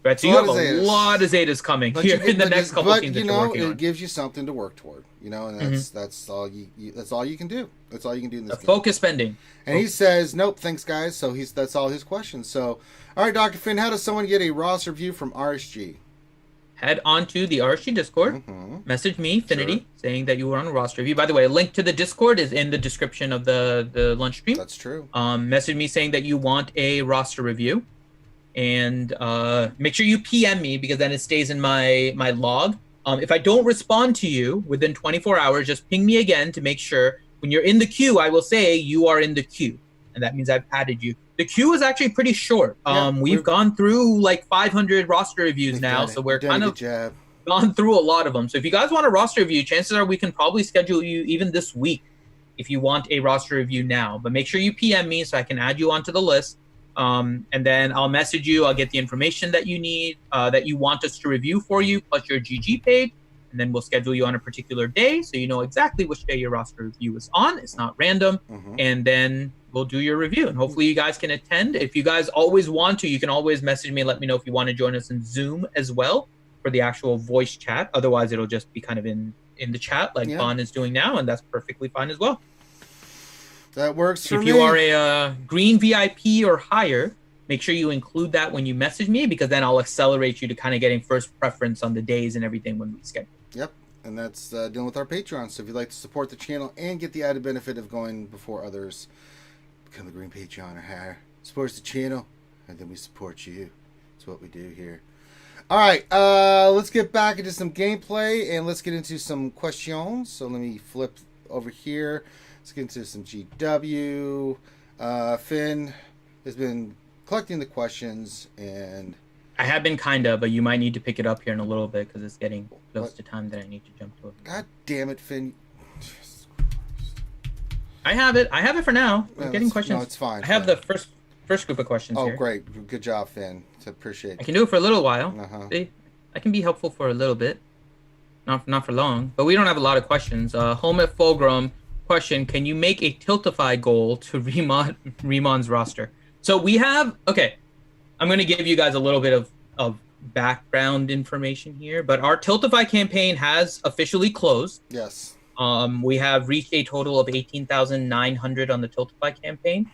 right? So you have a lot of Zetas coming here in the next couple teams that you're working on. It gives you something to work toward, and that's all that's all you can do. That's all you can do in this game. Focus spending. And he says, nope, thanks guys. So that's all his questions. So, all right, Dr. Finn, how does someone get a roster review from RSG? Head on to the RSG Discord, message me, Finity, saying that you were on a roster review. By the way, a link to the Discord is in the description of the lunch stream. That's true. Message me saying that you want a roster review. And make sure you PM me because then it stays in my log. If I don't respond to you within 24 hours, just ping me again to make sure. When you're in the queue, I will say you are in the queue. And that means I've added you. The queue is actually pretty short. We've gone through like 500 roster reviews now. So we're kind of gone through a lot of them. So if you guys want a roster review, chances are we can probably schedule you even this week if you want a roster review now. But make sure you PM me so I can add you onto the list. And then I'll message you. I'll get the information that you need, that you want us to review for you, plus your GG page. And then we'll schedule you on a particular day so you know exactly which day your roster review is on. It's not random. And then we'll do your review. And hopefully you guys can attend. If you guys always want to, you can always message me and let me know if you want to join us in Zoom as well for the actual voice chat. Otherwise, it'll just be kind of in the chat like Vaughn is doing now. And that's perfectly fine as well. That works for me. If you are a green VIP or higher, make sure you include that when you message me because then I'll accelerate you to kind of getting first preference on the days and everything when we schedule. Yep, and that's dealing with our Patreon. So if you'd like to support the channel and get the added benefit of going before others, become the green Patreon or higher. Supports the channel, and then we support you. That's what we do here. All right, let's get back into some gameplay, and let's get into some questions. So let me flip over here. Let's get into some GW. Finn has been collecting the questions, and I have been but you might need to pick it up here in a little bit because it's getting close to time that I need to jump to it. God damn it, Finn. I have it for now. I'm getting questions. No, it's fine. I have the first group of questions here. Oh, great. Good job, Finn. I appreciate it. I can do it for a little while. See, I can be helpful for a little bit. Not for long. But we don't have a lot of questions. Home at Fulgrim question, can you make a Tiltify goal to Remon's roster? So we have... Okay. I'm going to give you guys a little bit of background information here, but our Tiltify campaign has officially closed. Yes. We have reached a total of 18,900 on the Tiltify campaign,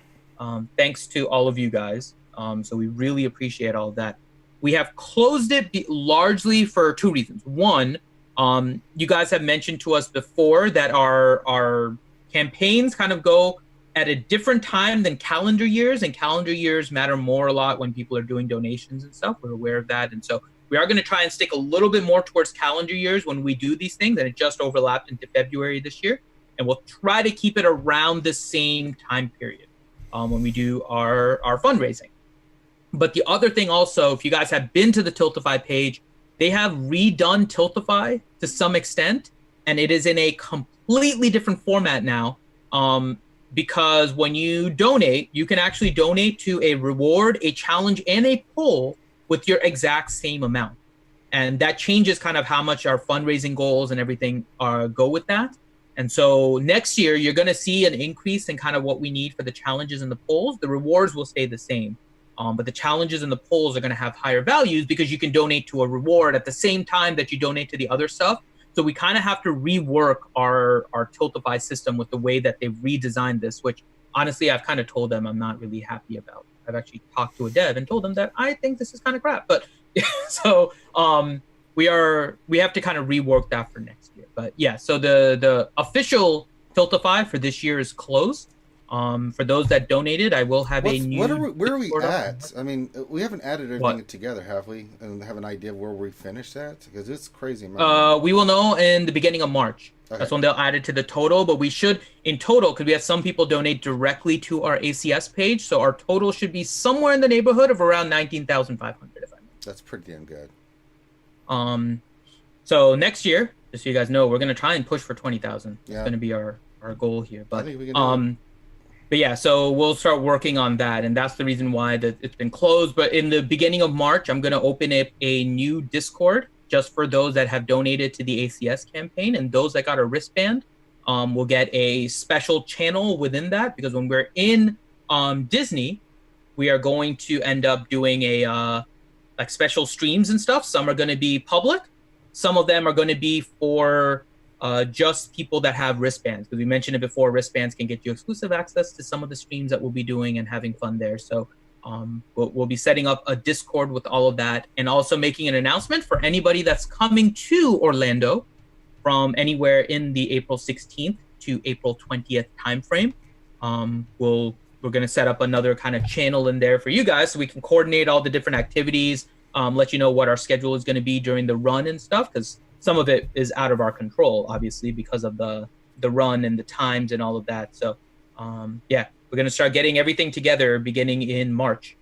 thanks to all of you guys. So we really appreciate all of that. We have closed it largely for two reasons. One, you guys have mentioned to us before that our campaigns kind of go at a different time than calendar years, and calendar years matter more a lot when people are doing donations and stuff. We're aware of that. And so we are going to try and stick a little bit more towards calendar years when we do these things, and it just overlapped into February this year. And we'll try to keep it around the same time period when we do our fundraising. But the other thing also, if you guys have been to the Tiltify page, they have redone Tiltify to some extent, and it is in a completely different format now. Because when you donate, you can actually donate to a reward, a challenge, and a poll with your exact same amount. And that changes kind of how much our fundraising goals and everything go with that. And so next year, you're going to see an increase in kind of what we need for the challenges and the polls. The rewards will stay the same. But the challenges and the polls are going to have higher values because you can donate to a reward at the same time that you donate to the other stuff. So we kind of have to rework our Tiltify system with the way that they've redesigned this, which honestly, I've kind of told them I'm not really happy about. I've actually talked to a dev and told them that I think this is kind of crap. But so we have to kind of rework that for next year. But yeah, so the official Tiltify for this year is closed. For those that donated, I will have a new... Where are we at? I mean, we haven't added everything together, have we? And have an idea of where we finished at? Because it's crazy. We will know in the beginning of March. Okay. That's when they'll add it to the total. But we should, in total, because we have some people donate directly to our ACS page. So our total should be somewhere in the neighborhood of around 19,500, if I know. That's pretty damn good. So next year, just so you guys know, we're going to try and push for 20,000. Yeah. It's going to be our goal here. But, I think we can do it. But yeah, so we'll start working on that, and that's the reason why it's been closed. But in the beginning of March, I'm going to open a new Discord just for those that have donated to the ACS campaign, and those that got a wristband will get a special channel within that, because when we're in Disney, we are going to end up doing a like special streams and stuff. Some are going to be public. Some of them are going to be for just people that have wristbands, because we mentioned it before. Wristbands can get you exclusive access to some of the streams that we'll be doing and having fun there. So we'll be setting up a Discord with all of that, and also making an announcement for anybody that's coming to Orlando from anywhere in the April 16th to April 20th timeframe. We're going to set up another kind of channel in there for you guys so we can coordinate all the different activities, let you know what our schedule is going to be during the run and stuff, because some of it is out of our control, obviously, because of the run and the times and all of that. So, yeah, we're going to start getting everything together beginning in March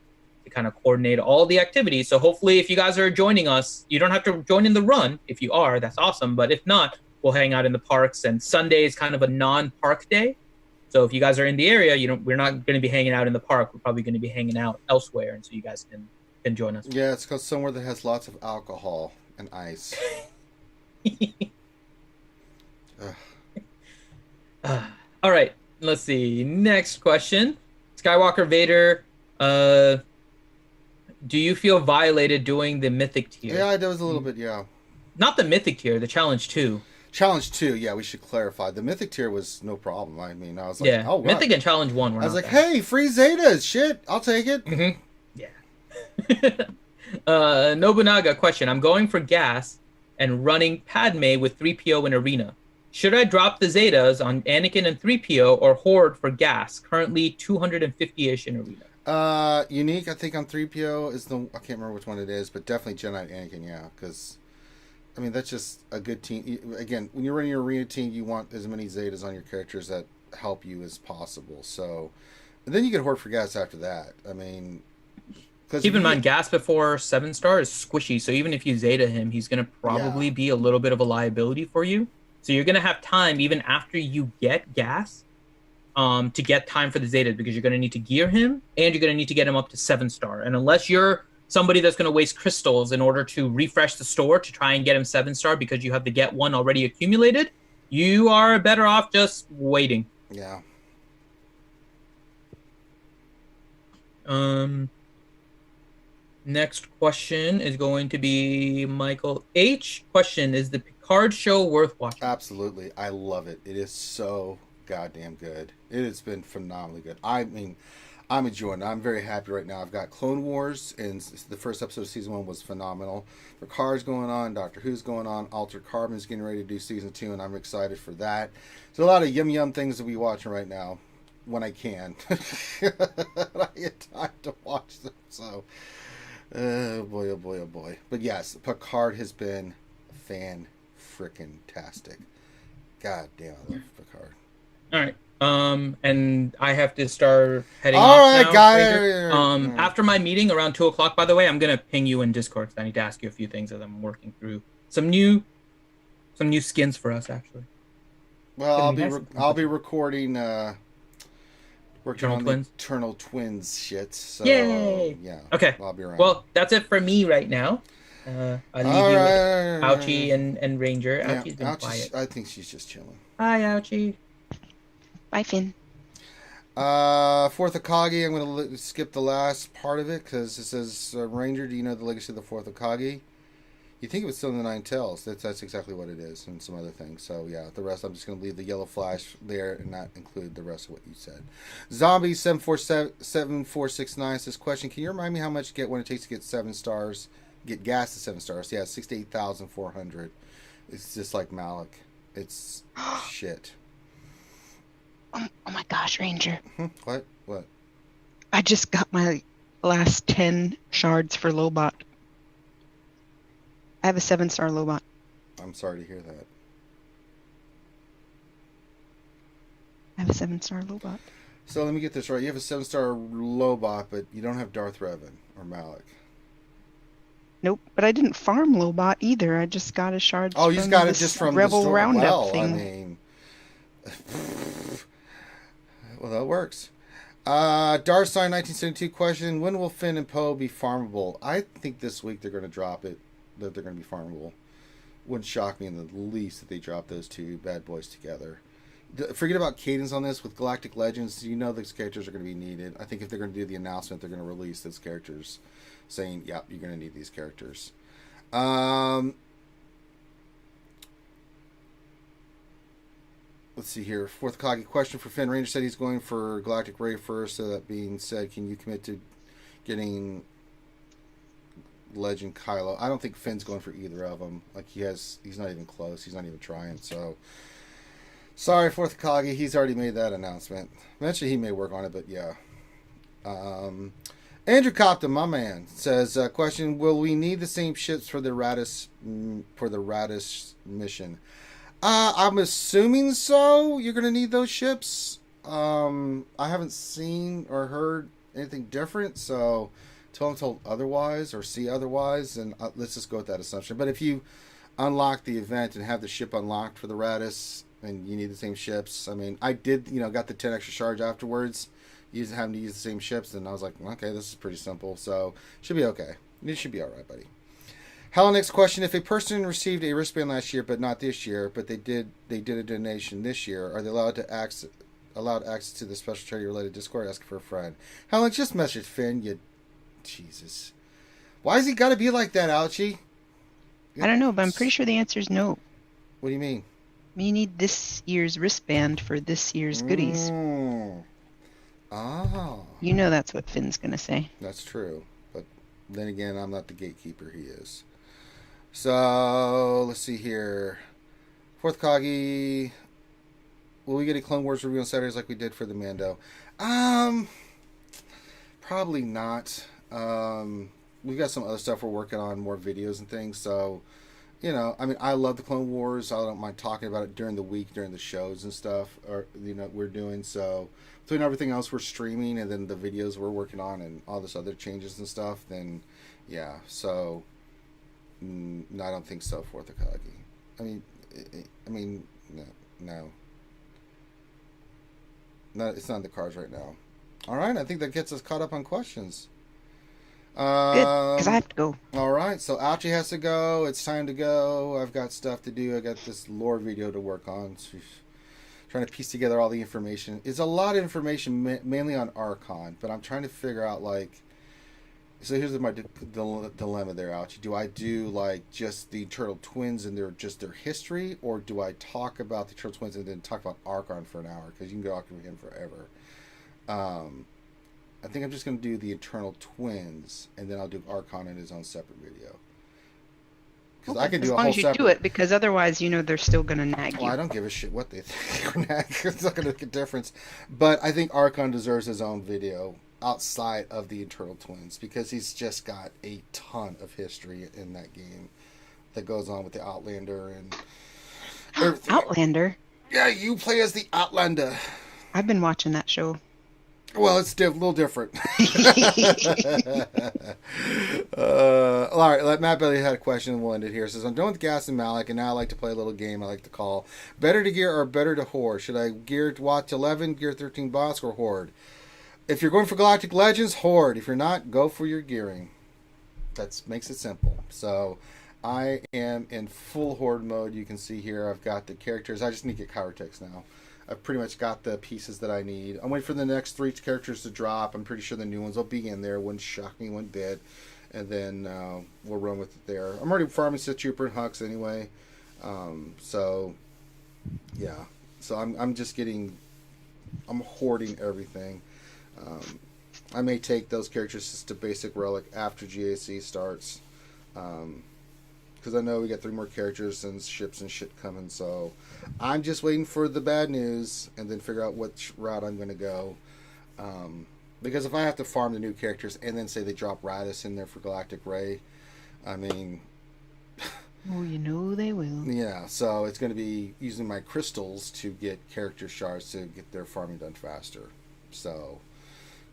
to kind of coordinate all the activities. So hopefully if you guys are joining us, you don't have to join in the run. If you are, that's awesome. But if not, we'll hang out in the parks. And Sunday is kind of a non-park day. So if you guys are in the area, we're not going to be hanging out in the park. We're probably going to be hanging out elsewhere, and so you guys can join us. Yeah, it's called somewhere that has lots of alcohol and ice. All right, let's see. Next question. Skywalker Vader, do you feel violated doing the Mythic tier? Yeah, there was a little bit, yeah. Not the Mythic tier, the Challenge 2. Challenge 2, yeah, we should clarify. The Mythic tier was no problem. I mean, I was like, yeah. oh, what? Mythic and Challenge 1 were I was like, bad. hey, free Zetas, shit, I'll take it. Mm-hmm. Yeah. Nobunaga question. I'm going for gas and running Padme with 3PO in Arena. Should I drop the Zetas on Anakin and 3PO or Horde for gas? Currently 250-ish in Arena. Unique, I think on 3PO is I can't remember which one it is, but definitely Jedi Anakin, yeah, because I mean, that's just a good team. Again, when you're running your arena team, you want as many Zetas on your characters that help you as possible. So, and then you get Horde for gas after that. I mean, keep in mind, gas before 7-star is squishy. So even if you Zeta him, he's going to probably be a little bit of a liability for you. So you're going to have time, even after you get gas, to get time for the Zetas, because you're going to need to gear him, and you're going to need to get him up to 7-star. And unless you're somebody that's going to waste crystals in order to refresh the store to try and get him 7-star because you have the get one already accumulated, you are better off just waiting. Yeah. Next question is going to be Michael H. Question, is the Picard show worth watching? Absolutely. I love it. It is so goddamn good. It has been phenomenally good. I mean, I'm enjoying it. I'm very happy right now. I've got Clone Wars, and the first episode of season 1 was phenomenal. Picard's going on, Doctor Who's going on, Altered Carbon's getting ready to do season 2, and I'm excited for that. There's a lot of yum things to be watching right now, when I can. I get time to watch them, so oh boy, oh boy, oh boy. But yes, Picard has been fan-frickin-tastic. God damn, I love Picard. All right. And I have to start heading off now. All right, got it. After my meeting around 2:00, by the way, I'm gonna ping you in Discord because I need to ask you a few things as I'm working through some new skins for us, actually. Well, I'll be recording working Eternal on Twins? the Eternal Twins shit. So, Yay! Yeah. Okay. I'll be around. Well, that's it for me right now. I'll leave you with Ouchie and Ranger. Ouchie's been quiet. I think she's just chilling. Hi, Ouchie. Bye, Finn. Fourth Akagi, I'm going to skip the last part of it because it says, Ranger, do you know the legacy of the Fourth Akagi? You think it was still in the Nine Tails. That's exactly what it is, and some other things. So, yeah, the rest, I'm just going to leave the yellow flash there and not include the rest of what you said. Zombie7469 says, question, can you remind me how much get when it takes to get 7 stars? Get gas to 7 stars. Yeah, 68,400. It's just like Malik. It's shit. Oh my gosh, Ranger. What? What? I just got my last 10 shards for Lobot. I have a 7-star Lobot. I'm sorry to hear that. I have a 7-star Lobot. So let me get this right. You have a 7-star Lobot, but you don't have Darth Revan or Malik. Nope, but I didn't farm Lobot either. I just got a shard. Oh, you just got it just from Rebel the store. Roundup Well, thing. I mean, well, that works. Darstein 1972 question: when will Finn and Poe be farmable? I think this week they're going to drop it. That they're going to be farmable. Wouldn't shock me in the least that they drop those two bad boys together. Forget about cadence on this. With Galactic Legends, you know these characters are going to be needed. I think if they're going to do the announcement, they're going to release those characters saying, yep, you're going to need these characters. Let's see here. Fourth Kagi question for Finn. Ranger said he's going for Galactic Ray first. So that being said, can you commit to getting Legend Kylo? I don't think Finn's going for either of them. Like he's not even close. He's not even trying. So sorry, Fourth Kagi. He's already made that announcement. Eventually he may work on it, but yeah. Andrew Copton, my man, says, question, will we need the same ships for the Radis mission? I'm assuming so. You're going to need those ships. I haven't seen or heard anything different, so until I'm told otherwise or see otherwise, and let's just go with that assumption. But if you unlock the event and have the ship unlocked for the Radis, and you need the same ships, I mean, I did, got the 10 extra charge afterwards, having to use the same ships, and I was like, okay, this is pretty simple, so should be okay. You should be all right, buddy. Hell, next question. If a person received a wristband last year, but not this year, but they did a donation this year, are they allowed access to the special charity-related Discord? Ask for a friend. Hell, just message Finn, you... Jesus. Why has he got to be like that, Ouchie? I don't know, but I'm pretty sure the answer is no. What do you mean? You need this year's wristband for this year's goodies. Oh. You know that's what Finn's going to say. That's true. But then again, I'm not the gatekeeper. He is. So, let's see here. Fourth Kagi. Will we get a Clone Wars review on Saturdays like we did for the Mando? Probably not. We've got some other stuff we're working on, more videos and things. So, I mean, I love the Clone Wars. I don't mind talking about it during the week, during the shows and stuff, or we're doing. So, between everything else we're streaming and then the videos we're working on and all this other changes and stuff, then yeah. So, no, I don't think so. Fourth Akagi. I mean, no. It's not in the cards right now. All right, I think that gets us caught up on questions. Good, because I have to go. All right, so Ouchie has to go. It's time to go. I've got stuff to do. I got this lore video to work on. So trying to piece together all the information. It's a lot of information, mainly on Archon, but I'm trying to figure out, like... So here's my dilemma there, Ouchie. Do I do, just the Turtle Twins and their history, or do I talk about the Turtle Twins and then talk about Archon for an hour? Because you can go talk with him forever. I think I'm just going to do the Eternal Twins, and then I'll do Archon in his own separate video. Because I can do a whole separate... As long as you do it, because otherwise, they're still going to nag you. Well, I don't give a shit what they think. It's not going to make a difference. But I think Archon deserves his own video outside of the Eternal Twins, because he's just got a ton of history in that game that goes on with the Outlander and everything. Outlander? Yeah, you play as the Outlander. I've been watching that show. Well, it's a little different. All right, Matt Bailey had a question and we'll end it here. It says, I'm done with Gas and Malik, and now I like to play a little game I like to call Better to Gear or Better to Horde. Should I gear Watch 11, Gear 13 Boss, or Horde? If you're going for Galactic Legends, Horde. If you're not, go for your gearing. That makes it simple. So, I am in full Horde mode. You can see here I've got the characters. I just need to get Chirotex now. I've pretty much got the pieces that I need. I'm waiting for the next 3 characters to drop. I'm pretty sure the new ones will be in there. Wouldn't shock me one bit. And then we'll run with it there. I'm already farming Sith Trooper and Hux anyway. So, yeah. So I'm just getting... I'm hoarding everything. I may take those characters just to basic relic after GAC starts. Because I know we got 3 more characters and ships and shit coming, so I'm just waiting for the bad news and then figure out which route I'm going to go. Because if I have to farm the new characters and then say they drop Radis in there for Galactic Ray, I mean... Oh, they will. Yeah, so it's going to be using my crystals to get character shards to get their farming done faster. So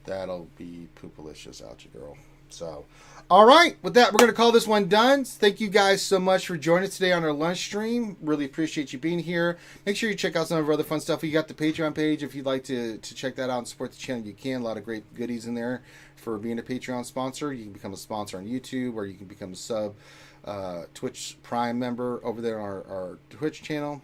that'll be poopalicious, Ouchie girl. So, all right, with that, we're going to call this one done. Thank you guys so much for joining us today on our lunch stream. Really appreciate you being here. Make sure you check out some of our other fun stuff. We got the Patreon page. If you'd like to check that out and support the channel, you can. A lot of great goodies in there for being a Patreon sponsor. You can become a sponsor on YouTube, or you can become a sub Twitch Prime member over there on our Twitch channel.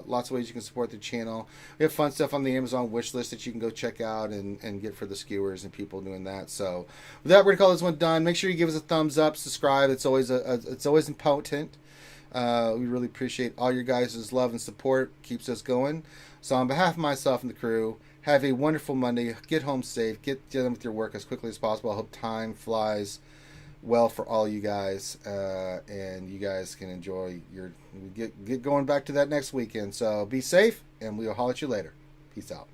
Lots of ways you can support the channel. We have fun stuff on the Amazon wish list that you can go check out and get for the skewers and people doing that. So with that, we're gonna call this one done. Make sure you give us a thumbs up, subscribe. It's always it's always important. We really appreciate all your guys' love and support. Keeps us going. So on behalf of myself and the crew, have a wonderful Monday. Get home safe. Get done with your work as quickly as possible. I hope time flies well for all you guys, and you guys can enjoy your get going back to that next weekend. So be safe, and we'll holler at you later. Peace out.